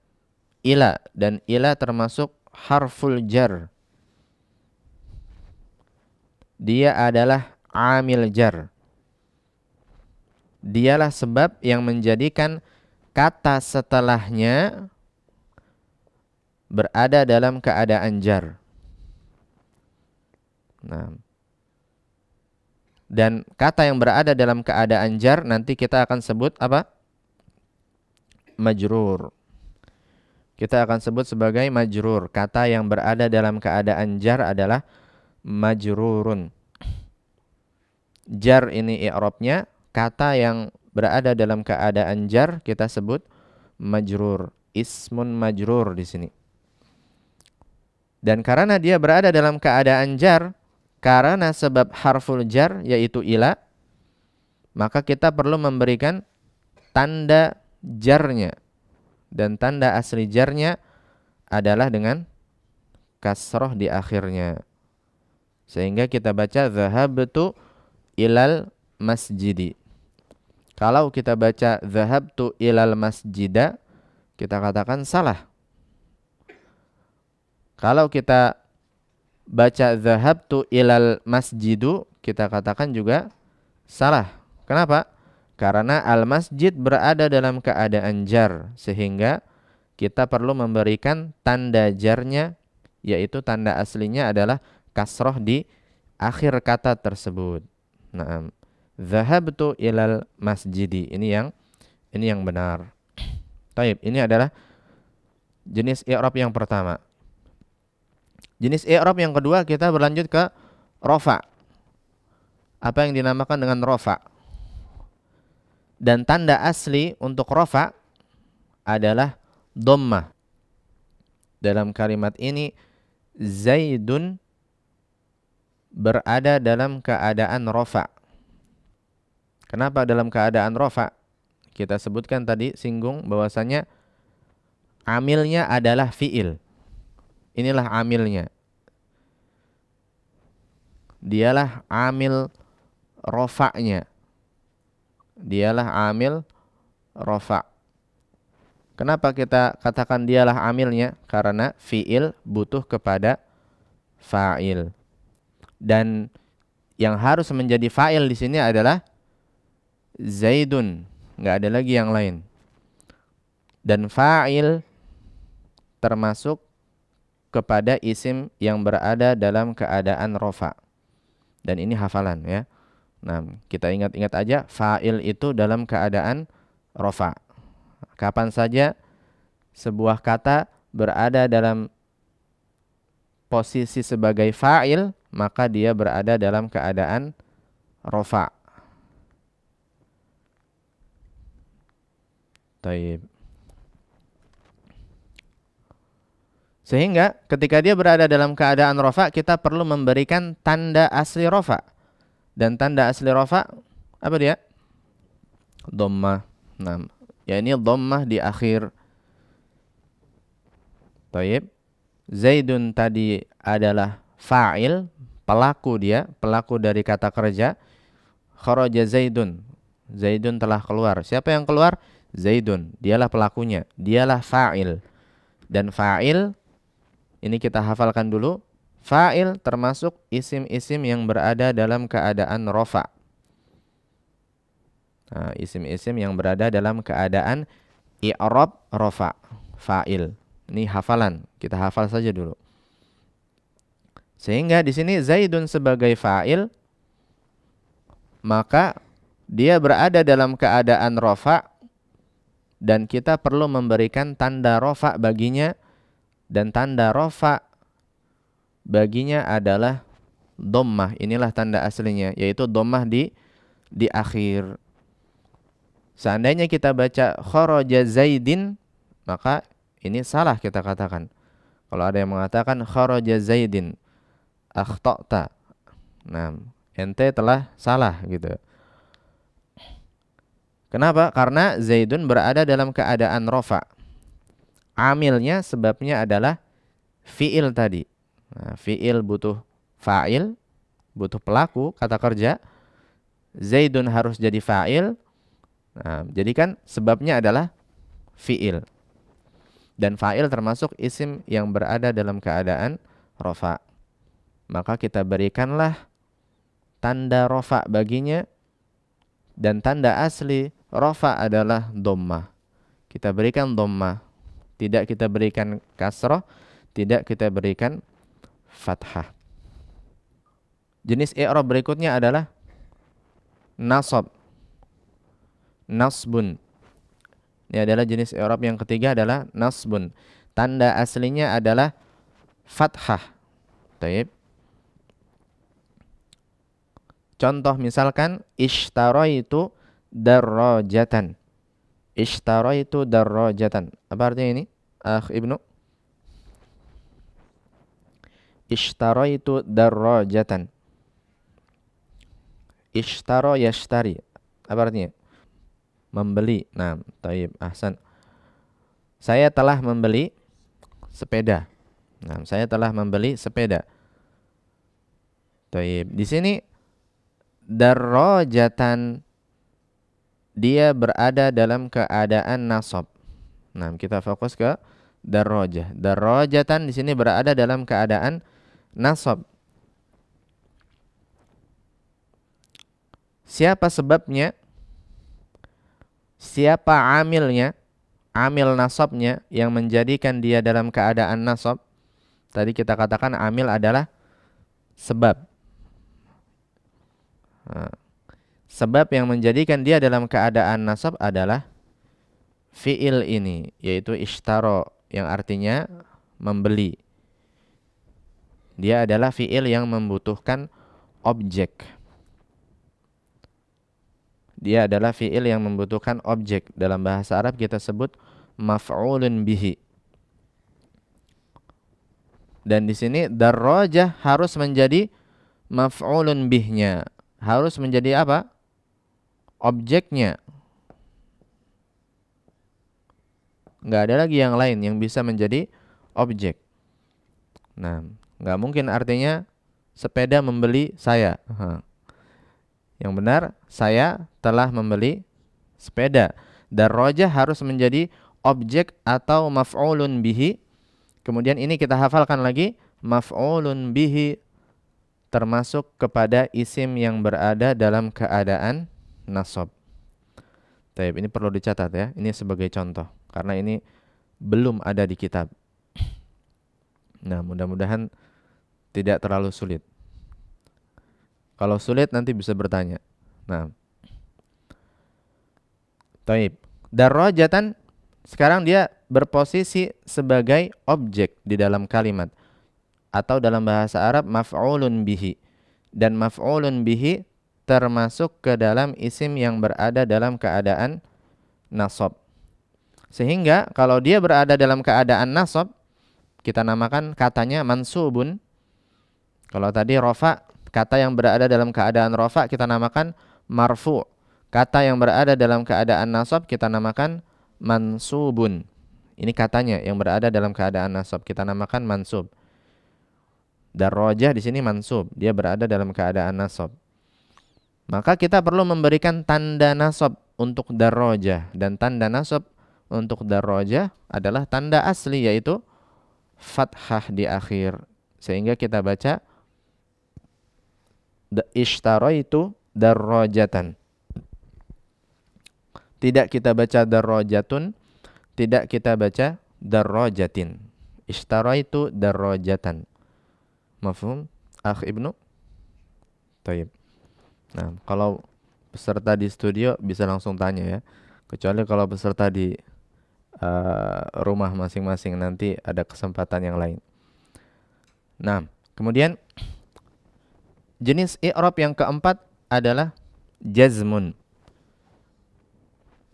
ila, dan ila termasuk harful jar. Dia adalah amil jar. Dialah sebab yang menjadikan kata setelahnya berada dalam keadaan jar. Nah, dan kata yang berada dalam keadaan jar nanti kita akan sebut apa? Majrur. Kita akan sebut sebagai majrur. Kata yang berada dalam keadaan jar adalah majrurun. Jar ini i'rabnya, kata yang berada dalam keadaan jar kita sebut majrur. Ismun majrur di sini. Dan karena dia berada dalam keadaan jar, karena sebab harful jar yaitu ila, maka kita perlu memberikan tanda jarnya. Dan tanda asli jarnya adalah dengan kasroh di akhirnya. Sehingga kita baca zahabtu ilal masjidi. Kalau kita baca zahabtu ilal masjida, kita katakan salah. Kalau kita baca dhahabtu ilal masjidu, kita katakan juga salah. Kenapa? Karena al-masjid berada dalam keadaan jar, sehingga kita perlu memberikan tanda jarnya, yaitu tanda aslinya adalah kasroh di akhir kata tersebut. Nah, dhahabtu ilal masjidi, ini yang benar. Taib, ini adalah jenis i'rab yang pertama. Jenis i'rab yang kedua, kita berlanjut ke rofa. Apa yang dinamakan dengan rofa? Dan tanda asli untuk rofa adalah dhammah. Dalam kalimat ini, Zaidun berada dalam keadaan rofa. Kenapa dalam keadaan rofa? Kita sebutkan tadi, singgung bahwasanya amilnya adalah fi'il. Inilah amilnya. Dialah amil rofa'nya. Dialah amil rofa'. Kenapa kita katakan dialah amilnya? Karena fi'il butuh kepada fa'il. Dan yang harus menjadi fa'il di sini adalah Zaidun. Nggak ada lagi yang lain. Dan fa'il termasuk kepada isim yang berada dalam keadaan rofa. Dan ini hafalan ya. Nah, kita ingat-ingat aja, fa'il itu dalam keadaan rofa. Kapan saja sebuah kata berada dalam posisi sebagai fa'il, maka dia berada dalam keadaan rofa. Taib. Sehingga ketika dia berada dalam keadaan rofa, kita perlu memberikan tanda asli rofa. Dan tanda asli rofa, apa dia? Dhammah. Nah, ya ini dhammah di akhir. Taib. Zaidun tadi adalah fa'il, pelaku dia, pelaku dari kata kerja. Kharaja Zaidun. Zaidun telah keluar. Siapa yang keluar? Zaidun. Dialah pelakunya. Dialah fa'il. Dan fa'il, ini kita hafalkan dulu. Fa'il termasuk isim-isim yang berada dalam keadaan rofa. Nah, isim-isim yang berada dalam keadaan i'rab rofa. Fa'il. Ini hafalan. Kita hafal saja dulu. Sehingga di sini Zaidun sebagai fa'il, maka dia berada dalam keadaan rofa, dan kita perlu memberikan tanda rofa baginya. Dan tanda rofa baginya adalah dhammah. Inilah tanda aslinya, yaitu dhammah di akhir. Seandainya kita baca kharaja Zaidin, maka ini salah kita katakan. Kalau ada yang mengatakan kharaja Zaidin, akhta'ta. Nah, ente telah salah gitu. Kenapa? Karena Zaidun berada dalam keadaan rofa. Amilnya, sebabnya adalah fi'il tadi. Nah, fi'il butuh fa'il, butuh pelaku, kata kerja. Zaidun harus jadi fa'il. Nah, jadi kan sebabnya adalah fi'il. Dan fa'il termasuk isim yang berada dalam keadaan rofa. Maka kita berikanlah tanda rofa baginya. Dan tanda asli rofa adalah dhammah. Kita berikan dhammah. Tidak kita berikan kasroh, tidak kita berikan fathah. Jenis i'rab berikutnya adalah nasab. Nasbun. Ini adalah jenis i'rab yang ketiga, adalah nasbun. Tanda aslinya adalah fathah. Taib. Contoh misalkan ishtaraitu darrajatan. Ishtaraitu darrajatan. Apa artinya ini? Ibnu. Ishtaraitu darrajatan. Ishtara yashtari. Apa artinya? Membeli. Nah, taib, ahsan. Saya telah membeli sepeda. Nah, saya telah membeli sepeda. Taib. Di sini darrajatan, dia berada dalam keadaan nasab. Nah, kita fokus ke darrajah. Darrajatan di sini berada dalam keadaan nasab. Siapa sebabnya? Siapa amilnya? Amil nasabnya yang menjadikan dia dalam keadaan nasab. Tadi kita katakan amil adalah sebab. Sebab yang menjadikan dia dalam keadaan nasab adalah fi'il ini, yaitu ishtara, yang artinya membeli. Dia adalah fi'il yang membutuhkan objek. Dia adalah fi'il yang membutuhkan objek. Dalam bahasa Arab kita sebut maf'ulun bihi. Dan di sini darrajah harus menjadi maf'ulun bihnya. Harus menjadi apa? Objeknya. Nggak ada lagi yang lain yang bisa menjadi objek. Nah, nggak mungkin artinya sepeda membeli saya. Yang benar, saya telah membeli sepeda. Darrajah harus menjadi objek atau maf'ulun bihi. Kemudian ini kita hafalkan lagi, maf'ulun bihi termasuk kepada isim yang berada dalam keadaan nasab. Taib, ini perlu dicatat ya. Ini sebagai contoh karena ini belum ada di kitab. Nah, mudah-mudahan tidak terlalu sulit. Kalau sulit nanti bisa bertanya. Nah, taib. Darrajatan sekarang dia berposisi sebagai objek di dalam kalimat, atau dalam bahasa Arab maf'ulun bihi. Dan maf'ulun bihi termasuk ke dalam isim yang berada dalam keadaan nasab. Sehingga kalau dia berada dalam keadaan nasab, kita namakan katanya mansubun. Kalau tadi rafa, kata yang berada dalam keadaan rafa kita namakan marfu. Kata yang berada dalam keadaan nasab kita namakan mansubun. Ini katanya yang berada dalam keadaan nasab kita namakan mansub. Darrajah di sini mansub, dia berada dalam keadaan nasab. Maka kita perlu memberikan tanda nasab untuk darrajah, dan tanda nasab untuk darrajah adalah tanda asli, yaitu fathah di akhir. Sehingga kita baca ishtaraitu darrajatan. Tidak kita baca darrajatun, tidak kita baca darrajatin. Ishtaraitu darrajatan. Mafhum? Akh Ibnu? Taib. Nah, kalau peserta di studio bisa langsung tanya ya. Kecuali kalau peserta di rumah masing-masing, nanti ada kesempatan yang lain. Nah, kemudian jenis i'rab yang keempat adalah jazmun.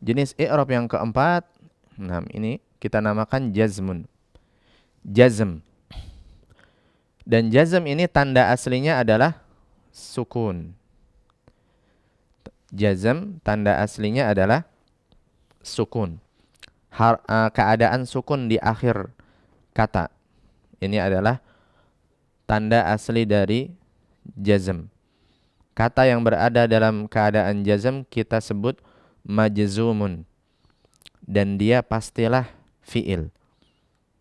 Jenis i'rab yang keempat, nah ini kita namakan jazmun. Jazm. Dan jazm ini tanda aslinya adalah sukun. Jazm tanda aslinya adalah sukun. Keadaan sukun di akhir kata. Ini adalah tanda asli dari jazm. Kata yang berada dalam keadaan jazm kita sebut majzumun. Dan dia pastilah fi'il.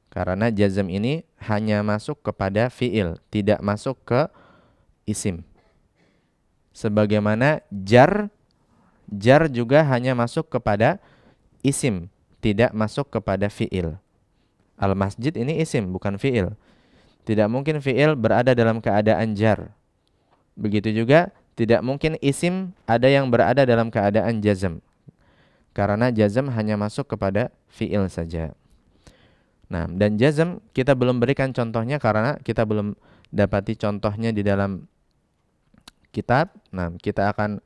Karena jazm ini hanya masuk kepada fi'il, tidak masuk ke isim. Sebagaimana jar juga hanya masuk kepada isim, tidak masuk kepada fi'il. Al-masjid ini isim, bukan fi'il. Tidak mungkin fi'il berada dalam keadaan jar. Begitu juga tidak mungkin isim ada yang berada dalam keadaan jazm. Karena jazm hanya masuk kepada fi'il saja. Nah, dan jazm kita belum berikan contohnya karena kita belum dapati contohnya di dalam kitab. Nah, kita akan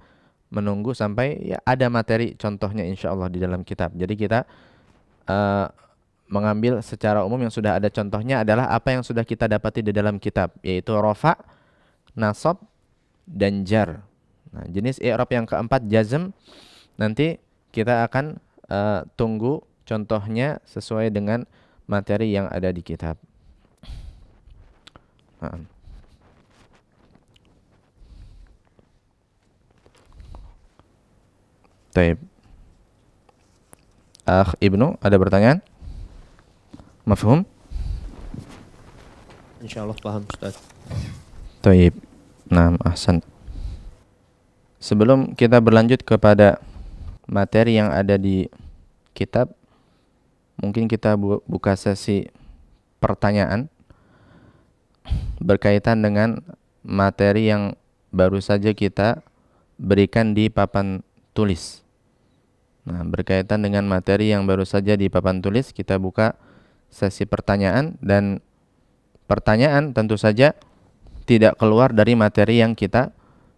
menunggu sampai ya ada materi contohnya insyaallah di dalam kitab. Jadi kita mengambil secara umum yang sudah ada contohnya adalah apa yang sudah kita dapati di dalam kitab, yaitu rafa, nasab, dan jar. Nah, jenis i'rab yang keempat jazm, nanti kita akan tunggu contohnya sesuai dengan materi yang ada di kitab. Taib. Akh Ibnu, ada pertanyaan? Mafhum? Insyaallah paham Ustaz. Taib. Nah, ahsan. Sebelum kita berlanjut kepada materi yang ada di kitab, mungkin kita buka sesi pertanyaan berkaitan dengan materi yang baru saja kita berikan di papan tulis. Nah, berkaitan dengan materi yang baru saja di papan tulis, kita buka sesi pertanyaan, dan pertanyaan tentu saja tidak keluar dari materi yang kita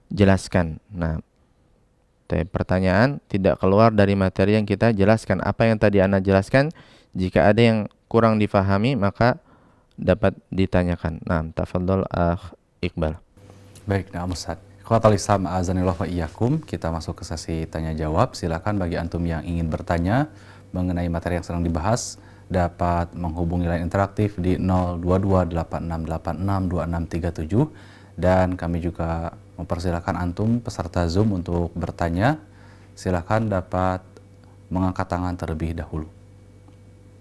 jelaskan. Nah, pertanyaan tidak keluar dari materi yang kita jelaskan. Apa yang tadi Ana jelaskan, jika ada yang kurang difahami maka dapat ditanyakan. Nah, tafadhol Iqbal. Baik, nah Ustaz. Ikhwatal Islam, azanillah wa iyyakum. Kita masuk ke sesi tanya jawab. Silakan bagi antum yang ingin bertanya mengenai materi yang sedang dibahas dapat menghubungi line interaktif di 0228686267, dan kami juga mempersilahkan antum peserta Zoom untuk bertanya. Silakan dapat mengangkat tangan terlebih dahulu.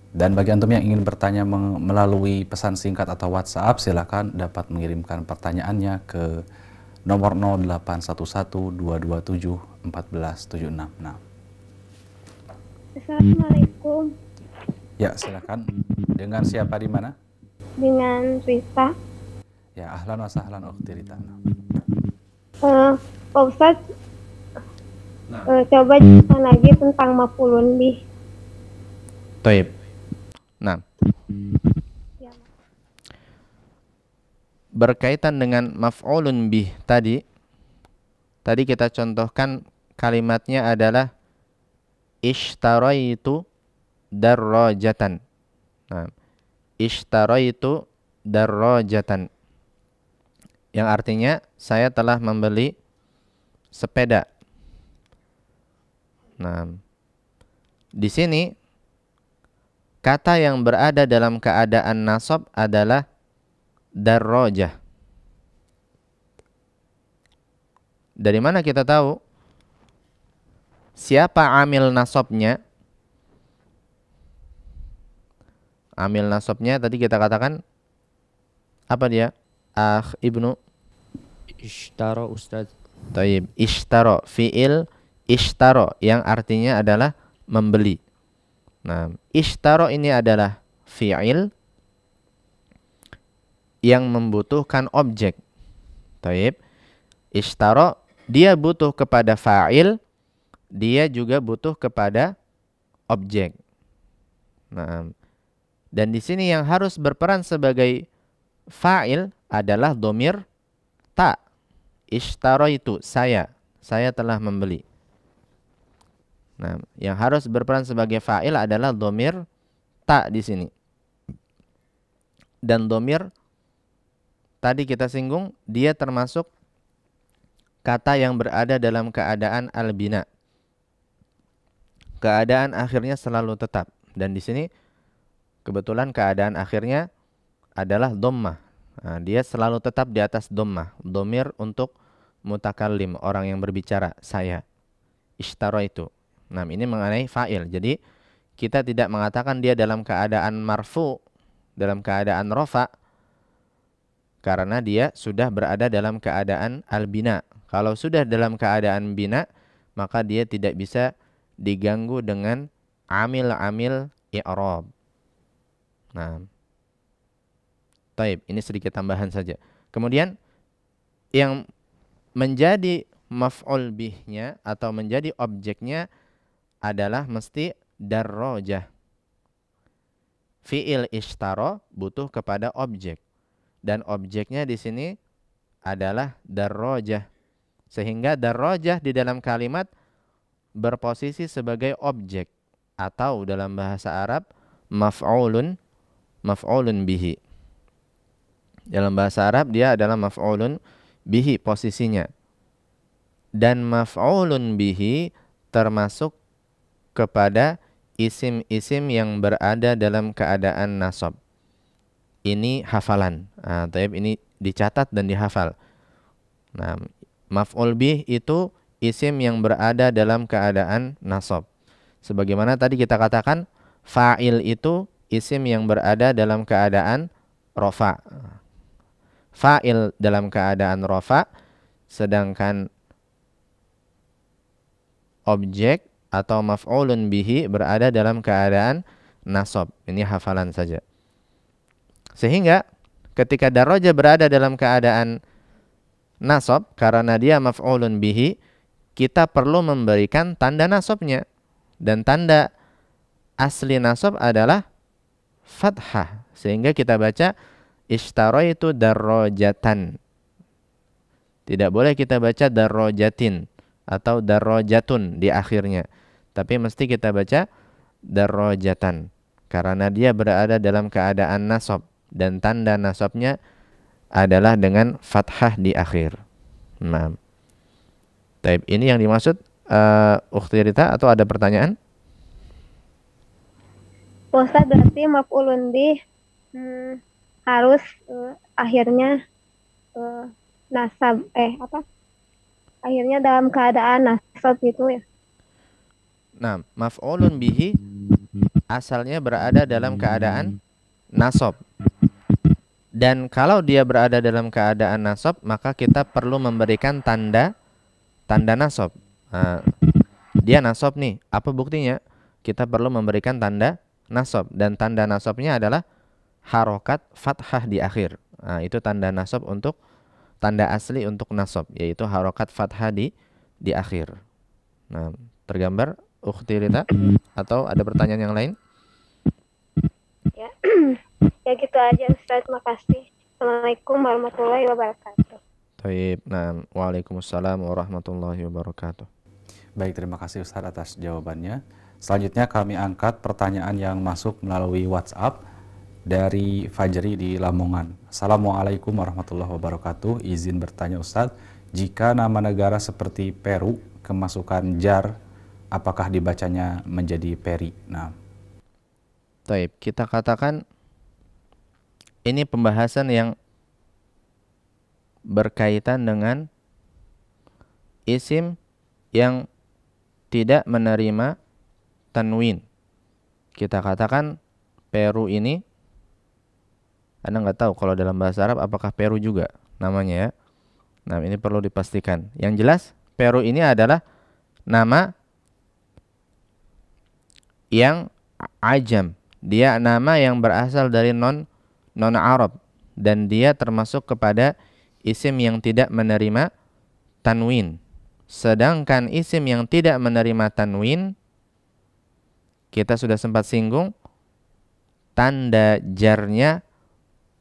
Dan bagi antum yang ingin bertanya melalui pesan singkat atau WhatsApp, silakan dapat mengirimkan pertanyaannya ke nomor 0811227476. Nah. Assalamualaikum. Ya, silakan. Dengan siapa di mana? Dengan Rita. Ya, ahlan wa sahlan ukhti Rita. Pak Ustadz, coba jelaskan lagi tentang maf'ulun bih. Taib. Nah, Ya. berkaitan dengan maf'ulun bih tadi kita contohkan kalimatnya adalah ishtaraitu darrajatan. Nah, ishtaraitu darrajatan, yang artinya saya telah membeli sepeda. Nah, di sini kata yang berada dalam keadaan nasab adalah darrajah. Dari mana kita tahu siapa amil nasabnya? Amil nasabnya tadi kita katakan apa dia? Ibnu Ishtara Ustaz. Taib. Ishtara, fi'il ishtara yang artinya adalah membeli. Nah, ishtara ini adalah fi'il yang membutuhkan objek. Taib. Ishtara, dia butuh kepada fa'il, dia juga butuh kepada objek. Nah, dan di sini yang harus berperan sebagai fa'il adalah dhamir ta. Ishtaraitu, saya telah membeli. Nah, yang harus berperan sebagai fa'il adalah dhamir ta di sini. Dan dhamir tadi kita singgung, dia termasuk kata yang berada dalam keadaan al-bina. Keadaan akhirnya selalu tetap, dan di sini kebetulan keadaan akhirnya adalah dhammah. Nah, dia selalu tetap di atas dhammah. Dhamir untuk mutakallim, orang yang berbicara, saya. Ishtaraitu. Nah, ini mengenai fa'il. Jadi kita tidak mengatakan dia dalam keadaan marfu, dalam keadaan rafa, karena dia sudah berada dalam keadaan al-bina. Kalau sudah dalam keadaan bina, maka dia tidak bisa diganggu dengan amil-amil i'rab. Nah, taib, ini sedikit tambahan saja. Kemudian yang menjadi maf'ul bihnya atau menjadi objeknya adalah mesti darrajah. Fi'il ishtara butuh kepada objek, dan objeknya di sini adalah darrajah. Sehingga darrajah di dalam kalimat berposisi sebagai objek, atau dalam bahasa Arab maf'ulun bihi. Dalam bahasa Arab dia adalah maf'ulun bihi posisinya. Dan maf'ulun bihi termasuk kepada isim-isim yang berada dalam keadaan nasab. Ini hafalan. Taib, ini dicatat dan dihafal. Nah, maf'ul bih itu isim yang berada dalam keadaan nasab. Sebagaimana tadi kita katakan, fa'il itu isim yang berada dalam keadaan rofa. Fa'il dalam keadaan rofa, sedangkan objek atau maf'ulun bihi berada dalam keadaan nasab. Ini hafalan saja. Sehingga ketika daraja berada dalam keadaan nasab, karena dia maf'ulun bihi, kita perlu memberikan tanda nasabnya. Dan tanda asli nasab adalah fathah. Sehingga kita baca ishtaraitu darrojatan. Tidak boleh kita baca darrojatin atau darrojatun di akhirnya. Tapi mesti kita baca darrojatan. Karena dia berada dalam keadaan nasab. Dan tanda nasabnya adalah dengan fathah di akhir. Nah. Taib, ini yang dimaksud Ukhti Rita, atau ada pertanyaan? Ustaz, berarti maf'ulun bih harus akhirnya nasab akhirnya dalam keadaan nasab gitu ya. Nah, maf'ulun bihi asalnya berada dalam keadaan nasab. Dan kalau dia berada dalam keadaan nasab, maka kita perlu memberikan tanda nasab. Nah, dia nasab nih, apa buktinya? Kita perlu memberikan tanda nasab, dan tanda nasabnya adalah harokat fathah di akhir. Nah, itu tanda nasab untuk tanda asli untuk nasab, yaitu harokat fathah di akhir. Nah, tergambar Ukhti Rita, atau ada pertanyaan yang lain? Ya. Ya gitu aja Ustaz, makasih. Assalamualaikum warahmatullahi wabarakatuh. Taib. Nah, waalaikumsalam warahmatullahi wabarakatuh. Baik, terima kasih Ustaz atas jawabannya. Selanjutnya kami angkat pertanyaan yang masuk melalui WhatsApp dari Fajri di Lamongan. Assalamualaikum warahmatullahi wabarakatuh. Izin bertanya Ustaz, jika nama negara seperti Peru kemasukan jar, apakah dibacanya menjadi peri? Nah, Taib, kita katakan ini pembahasan yang berkaitan dengan isim yang tidak menerima tanwin. Kita katakan Peru ini, Anda nggak tahu kalau dalam bahasa Arab apakah Peru juga namanya ya. Nah, ini perlu dipastikan. Yang jelas Peru ini adalah nama yang ajam. Dia nama yang berasal dari non-Arab, dan dia termasuk kepada isim yang tidak menerima tanwin. Sedangkan isim yang tidak menerima tanwin, kita sudah sempat singgung, tanda jarnya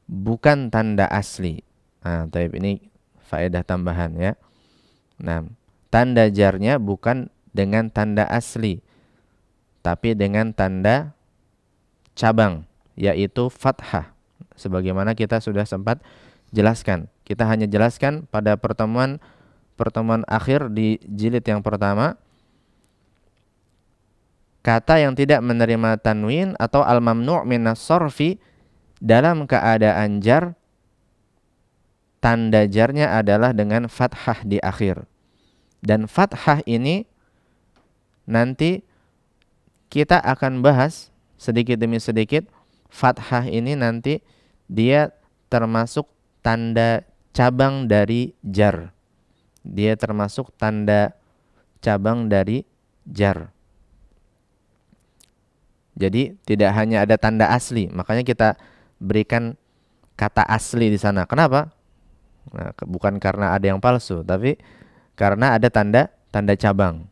bukan tanda asli. Nah, taib, ini faedah tambahan ya. Nah, tanda jarnya bukan dengan tanda asli, tapi dengan tanda cabang, yaitu fathah. Sebagaimana kita sudah sempat jelaskan. Kita hanya jelaskan pada pertemuan akhir di jilid yang pertama, kata yang tidak menerima tanwin atau al-mamnu' minas sarfi dalam keadaan jar, tanda jarnya adalah dengan fathah di akhir. Dan fathah ini nanti kita akan bahas sedikit demi sedikit. Fathah ini nanti dia termasuk tanda cabang dari jar. Dia termasuk tanda cabang dari jar. Jadi tidak hanya ada tanda asli, makanya kita berikan kata asli di sana. Kenapa? Nah, bukan karena ada yang palsu, tapi karena ada tanda cabang.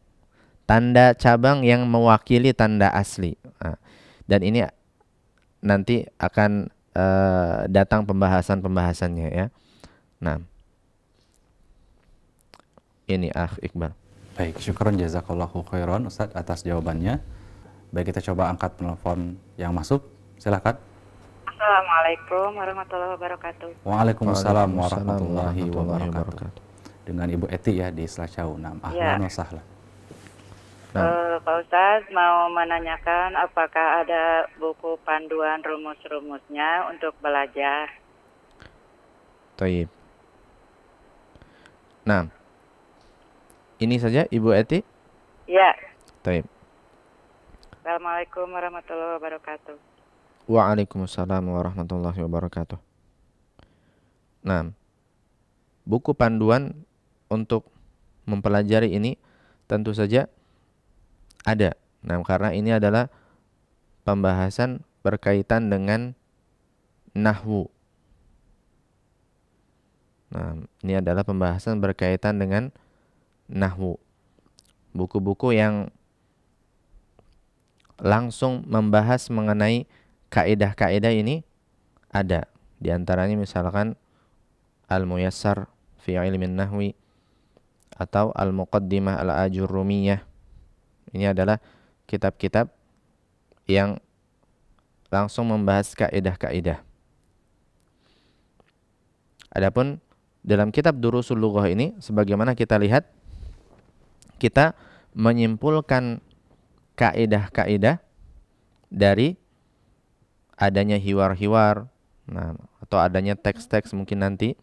Tanda cabang yang mewakili tanda asli. Nah, dan ini nanti akan datang pembahasannya ya. Nah, ini Iqbal. baik, syukron jazakallahu khairan Ustaz atas jawabannya. Baik, kita coba angkat penelpon yang masuk. Silakan. Assalamualaikum warahmatullahi wabarakatuh. Waalaikumsalam warahmatullahi wabarakatuh. Dengan Ibu Eti ya di Selacau. Ahlan wa sahlan. Pak Ustadz mau menanyakan apakah ada buku panduan rumus-rumusnya untuk belajar? Taib. Nah, ini saja Ibu Eti? Ya. Taib. Assalamualaikum warahmatullahi wabarakatuh. Waalaikumsalam warahmatullahi wabarakatuh. Nah, buku panduan untuk mempelajari ini tentu saja ada. Nah, karena ini adalah pembahasan berkaitan dengan nahwu. Nah, ini adalah pembahasan berkaitan dengan nahwu. Buku-buku yang langsung membahas mengenai kaidah-kaidah ini ada. Di antaranya misalkan Al-Muyassar fi Ilmin Nahwi atau Al-Muqaddimah Al-Ajurrumiyah. Ini adalah kitab-kitab yang langsung membahas kaidah-kaidah. Adapun dalam kitab Durusul Lughah ini, sebagaimana kita lihat, kita menyimpulkan kaidah-kaidah dari adanya hiwar-hiwar, nah, atau adanya teks-teks mungkin nanti,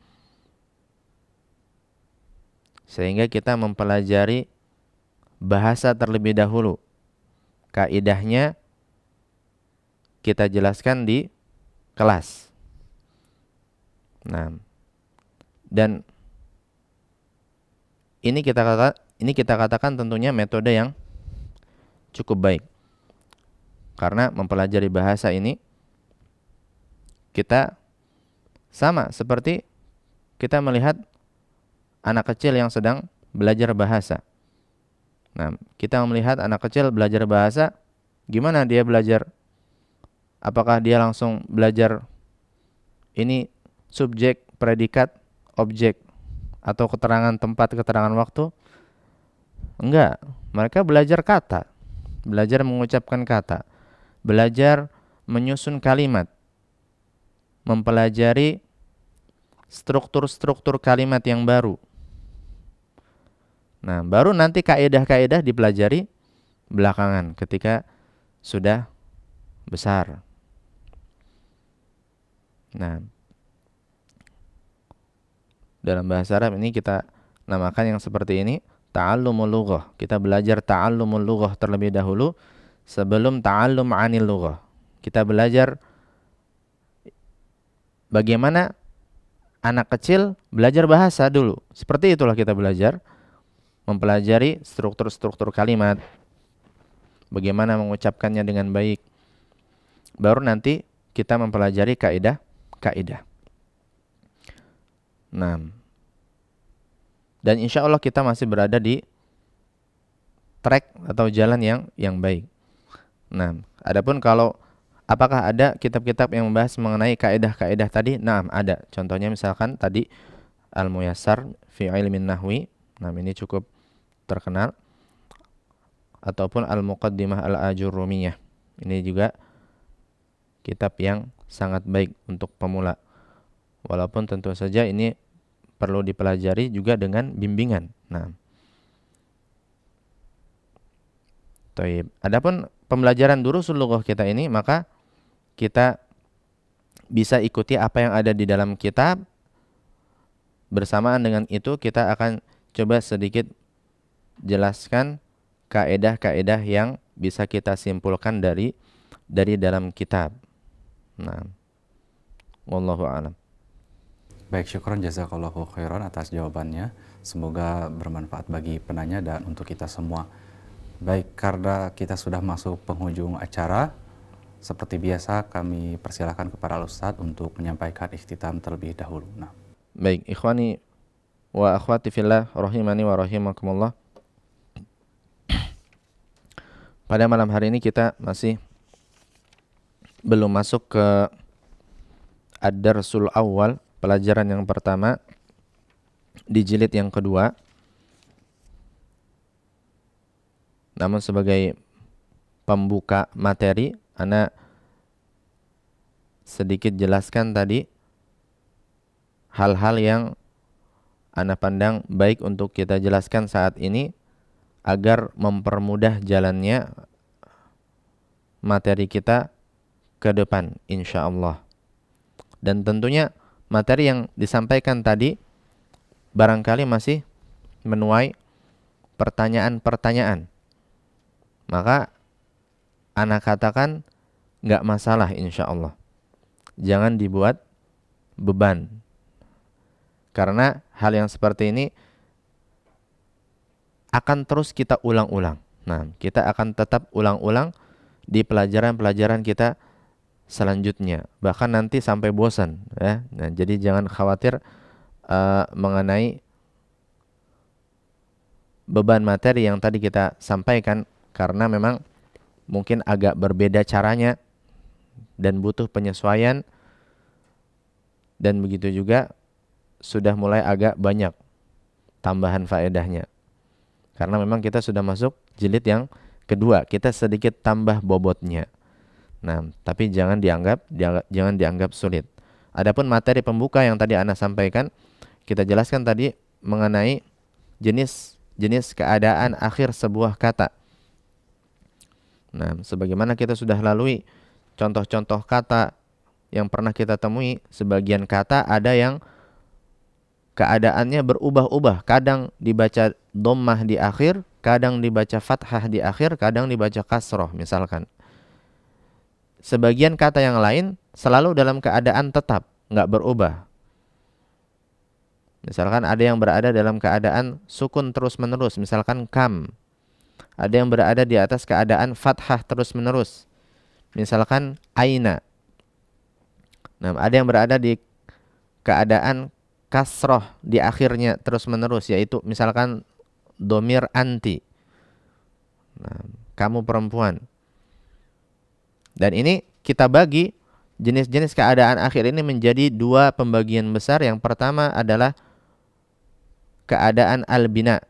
sehingga kita mempelajari bahasa terlebih dahulu. Kaidahnya kita jelaskan di kelas. Nah, dan ini kita katakan tentunya metode yang cukup baik. Karena mempelajari bahasa ini kita sama seperti kita melihat anak kecil yang sedang belajar bahasa. Nah, kita melihat anak kecil belajar bahasa, gimana dia belajar? Apakah dia langsung belajar ini subjek, predikat, objek, atau keterangan tempat, keterangan waktu? Enggak, mereka belajar kata, belajar mengucapkan kata, belajar menyusun kalimat, mempelajari struktur-struktur kalimat yang baru. Nah, baru nanti kaidah-kaidah dipelajari belakangan ketika sudah besar. Nah, dalam bahasa Arab ini kita namakan yang seperti ini ta'allumul lughah. Kita belajar ta'allumul lughah terlebih dahulu sebelum ta'allum 'anil lughah. Kita belajar bagaimana anak kecil belajar bahasa dulu. Seperti itulah kita belajar mempelajari struktur-struktur kalimat, bagaimana mengucapkannya dengan baik. Baru nanti kita mempelajari kaidah-kaidah. Nah, dan insya Allah kita masih berada di track atau jalan yang baik. Nah, adapun kalau apakah ada kitab-kitab yang membahas mengenai kaidah-kaidah tadi? Nah, ada. Contohnya misalkan tadi Al-Muyassar fi Ilmin Nahwi. Nah, ini cukup terkenal. Ataupun Al-Muqaddimah Al-Ajurrumiyah. Ini juga kitab yang sangat baik untuk pemula. Walaupun tentu saja ini perlu dipelajari juga dengan bimbingan. Nah, Taib. Adapun pembelajaran Durusul Lughah kita ini, maka kita bisa ikuti apa yang ada di dalam kitab. Bersamaan dengan itu kita akan coba sedikit jelaskan kaidah-kaidah yang bisa kita simpulkan dari dalam kitab. Nah, wallahu a'lam. Baik, syukron jazakallahu khairan atas jawabannya. Semoga bermanfaat bagi penanya dan untuk kita semua. Baik, karena kita sudah masuk penghujung acara, seperti biasa kami persilakan kepada Ustadz untuk menyampaikan ikhtitam terlebih dahulu. Nah. Baik, ikhwani wa akhwati fillah rahimani wa rahimakumullah. Pada malam hari ini kita masih belum masuk ke Ad-Darsul Awal, pelajaran yang pertama di jilid yang kedua. Namun sebagai pembuka materi, ana sedikit jelaskan tadi hal-hal yang ana pandang baik untuk kita jelaskan saat ini agar mempermudah jalannya materi kita ke depan insyaallah. Dan tentunya materi yang disampaikan tadi barangkali masih menuai pertanyaan-pertanyaan. Maka ana katakan nggak masalah insya Allah. Jangan dibuat beban. Karena hal yang seperti ini akan terus kita ulang-ulang. Nah, kita akan tetap ulang-ulang di pelajaran-pelajaran kita selanjutnya. Bahkan nanti sampai bosan. Ya. Nah, jadi jangan khawatir mengenai beban materi yang tadi kita sampaikan. Karena memang mungkin agak berbeda caranya dan butuh penyesuaian. Dan begitu juga sudah mulai agak banyak tambahan faedahnya. Karena memang kita sudah masuk jilid yang kedua, kita sedikit tambah bobotnya. Nah, tapi jangan dianggap sulit. Adapun materi pembuka yang tadi Ana sampaikan, kita jelaskan tadi mengenai jenis keadaan akhir sebuah kata. Nah, sebagaimana kita sudah lalui contoh-contoh kata yang pernah kita temui, sebagian kata ada yang keadaannya berubah-ubah. Kadang dibaca dhammah di akhir, kadang dibaca fathah di akhir, kadang dibaca kasroh misalkan. Sebagian kata yang lain selalu dalam keadaan tetap, nggak berubah. Misalkan ada yang berada dalam keadaan sukun terus-menerus, misalkan kam. Ada yang berada di atas keadaan fathah terus-menerus, misalkan aina. Nah, ada yang berada di keadaan kasroh di akhirnya terus-menerus, yaitu misalkan domir anti. Nah, kamu perempuan. Dan ini kita bagi jenis-jenis keadaan akhir ini menjadi dua pembagian besar. Yang pertama adalah keadaan al-bina.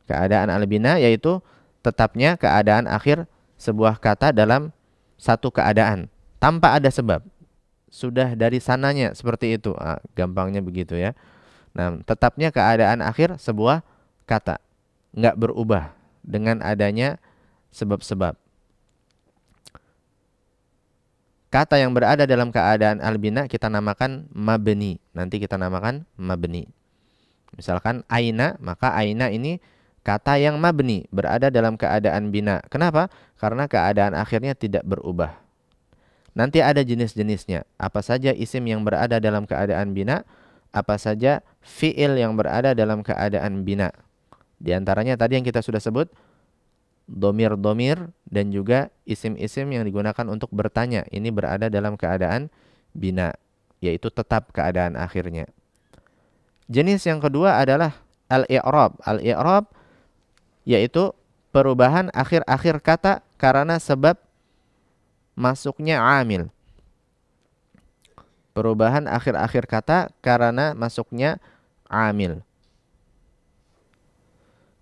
Keadaan al-bina yaitu tetapnya keadaan akhir sebuah kata dalam satu keadaan tanpa ada sebab. Sudah dari sananya seperti itu. Gampangnya begitu ya. Nah, tetapnya keadaan akhir sebuah kata, nggak berubah dengan adanya sebab-sebab. Kata yang berada dalam keadaan al-bina kita namakan mabni. Nanti kita namakan mabni. Misalkan aina, maka aina ini kata yang mabni, berada dalam keadaan bina. Kenapa? Karena keadaan akhirnya tidak berubah. Nanti ada jenis-jenisnya. Apa saja isim yang berada dalam keadaan bina, apa saja fi'il yang berada dalam keadaan bina. Di antaranya tadi yang kita sudah sebut, domir-domir dan juga isim-isim yang digunakan untuk bertanya. Ini berada dalam keadaan bina, yaitu tetap keadaan akhirnya. Jenis yang kedua adalah al-i'rab. Al-i'rab yaitu perubahan akhir-akhir kata karena sebab masuknya amil. Perubahan akhir-akhir kata karena masuknya amil.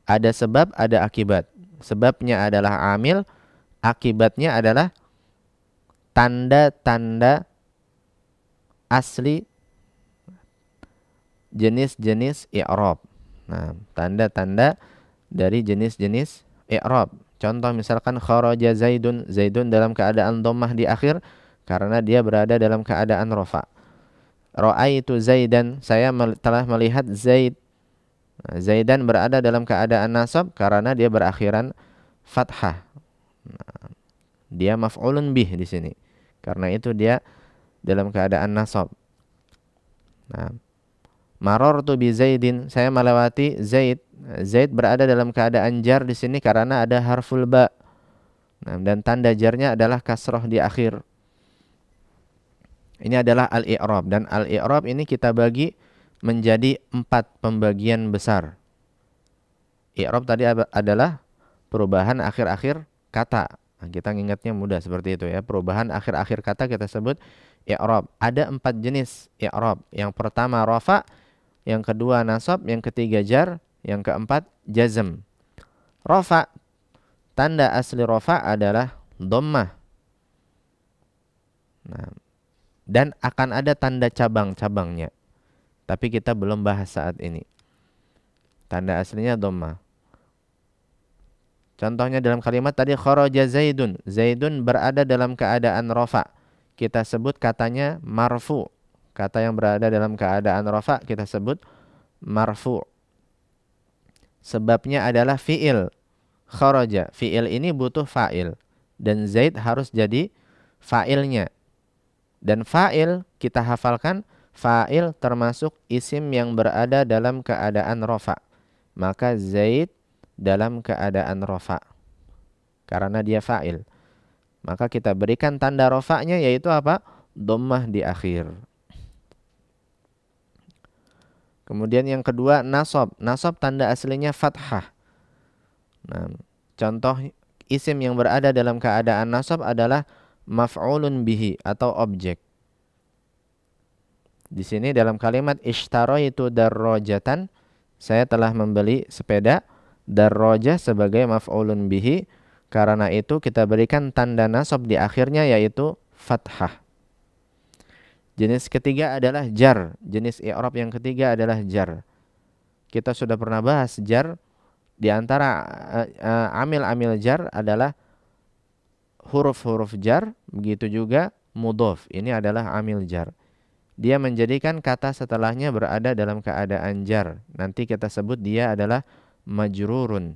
Ada sebab, ada akibat. Sebabnya adalah amil, akibatnya adalah tanda-tanda asli jenis-jenis i'rab. Nah, tanda-tanda dari jenis-jenis i'rab. Contoh misalkan kharaja Zaidun, Zaidun dalam keadaan dhammah di akhir karena dia berada dalam keadaan rafa. Ra'aitu Zaidan, saya telah melihat Zaid. Nah, Zaidan berada dalam keadaan nasab karena dia berakhiran fathah. Nah, dia maf'ulun bih di sini. Karena itu dia dalam keadaan nasab. Nah, marartu bi Zaidin, saya melewati Zaid. Zaid berada dalam keadaan jar di sini karena ada harful ba. Nah, dan tanda jarnya adalah kasroh di akhir. Ini adalah al-i'rab, dan al-i'rab ini kita bagi menjadi 4 pembagian besar. I'rab tadi adalah perubahan akhir-akhir kata. Nah, kita ingatnya mudah seperti itu ya. Perubahan akhir-akhir kata kita sebut i'rab. Ada 4 jenis i'rab. Yang pertama rafa, yang kedua nasab, yang ketiga jar, yang keempat jazm. Rafa, tanda asli rafa adalah dhammah. Nah, dan akan ada tanda cabang-cabangnya. Tapi kita belum bahas saat ini. Tanda aslinya dhammah. Contohnya dalam kalimat tadi kharaja Zaidun. Zaidun berada dalam keadaan rafa. Kita sebut katanya marfu. Kata yang berada dalam keadaan rafa kita sebut marfu. Sebabnya adalah fi'il. Kharaja. Fi'il ini butuh fa'il. dan Zaid harus jadi fa'ilnya. Dan fa'il kita hafalkan, fa'il termasuk isim yang berada dalam keadaan rofa. Maka Zaid dalam keadaan rofa karena dia fa'il. Maka kita berikan tanda rofa'nya, yaitu apa? Dhammah di akhir. Kemudian yang kedua nasab. Nasab tanda aslinya fathah. Nah, contoh isim yang berada dalam keadaan nasab adalah maf'ulun bihi atau objek. Di sini dalam kalimat ishtaraitu darrajatan, saya telah membeli sepeda. Darrajah sebagai maf'ulun bihi, karena itu kita berikan tanda nasab di akhirnya, yaitu fathah. Jenis ketiga adalah jar. Jenis i'rab yang ketiga adalah jar. Kita sudah pernah bahas jar. Di antara amil-amil jar adalah huruf-huruf jar, begitu juga mudhof. Ini adalah amil jar. Dia menjadikan kata setelahnya berada dalam keadaan jar. Nanti kita sebut dia adalah majrurun.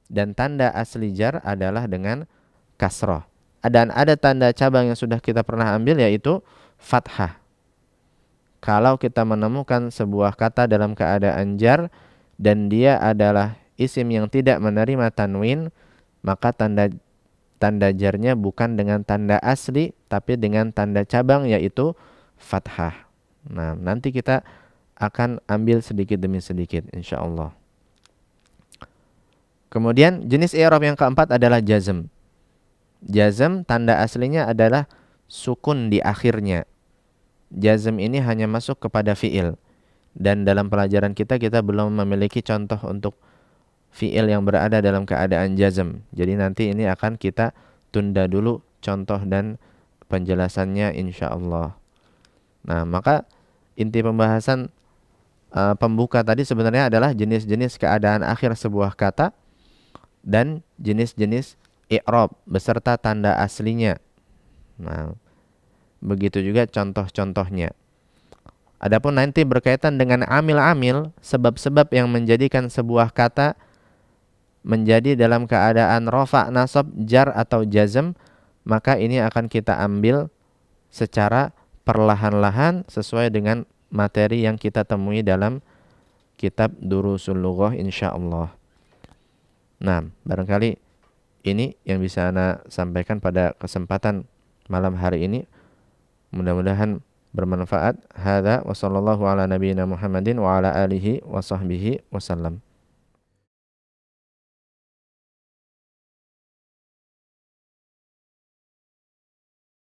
Dan tanda asli jar adalah dengan kasroh. Dan ada tanda cabang yang sudah kita pernah ambil, yaitu fathah. Kalau kita menemukan sebuah kata dalam keadaan jar dan dia adalah isim yang tidak menerima tanwin, maka tanda jarnya bukan dengan tanda asli, tapi dengan tanda cabang, yaitu fathah. Nah, nanti kita akan ambil sedikit demi sedikit insyaallah. Kemudian jenis i'rab yang keempat adalah jazm. Jazm tanda aslinya adalah sukun di akhirnya. Jazm ini hanya masuk kepada fi'il. Dan dalam pelajaran kita belum memiliki contoh untuk fi'il yang berada dalam keadaan jazm. Jadi nanti ini akan kita tunda dulu contoh dan penjelasannya insyaallah. Nah, maka inti pembahasan pembuka tadi sebenarnya adalah jenis-jenis keadaan akhir sebuah kata dan jenis-jenis i'rab beserta tanda aslinya. Nah, begitu juga contoh-contohnya. Adapun nanti berkaitan dengan amil-amil, sebab-sebab yang menjadikan sebuah kata menjadi dalam keadaan rafa, nasab, jar atau jazm, maka ini akan kita ambil secara perlahan-lahan sesuai dengan materi yang kita temui dalam kitab Durusul Lughah insyaallah. Nah, barangkali ini yang bisa Ana sampaikan pada kesempatan malam hari ini. Mudah-mudahan bermanfaat. Hadza wa sallallahu ala nabiyyina Muhammadin wa ala alihi wa sahbihi wasallam.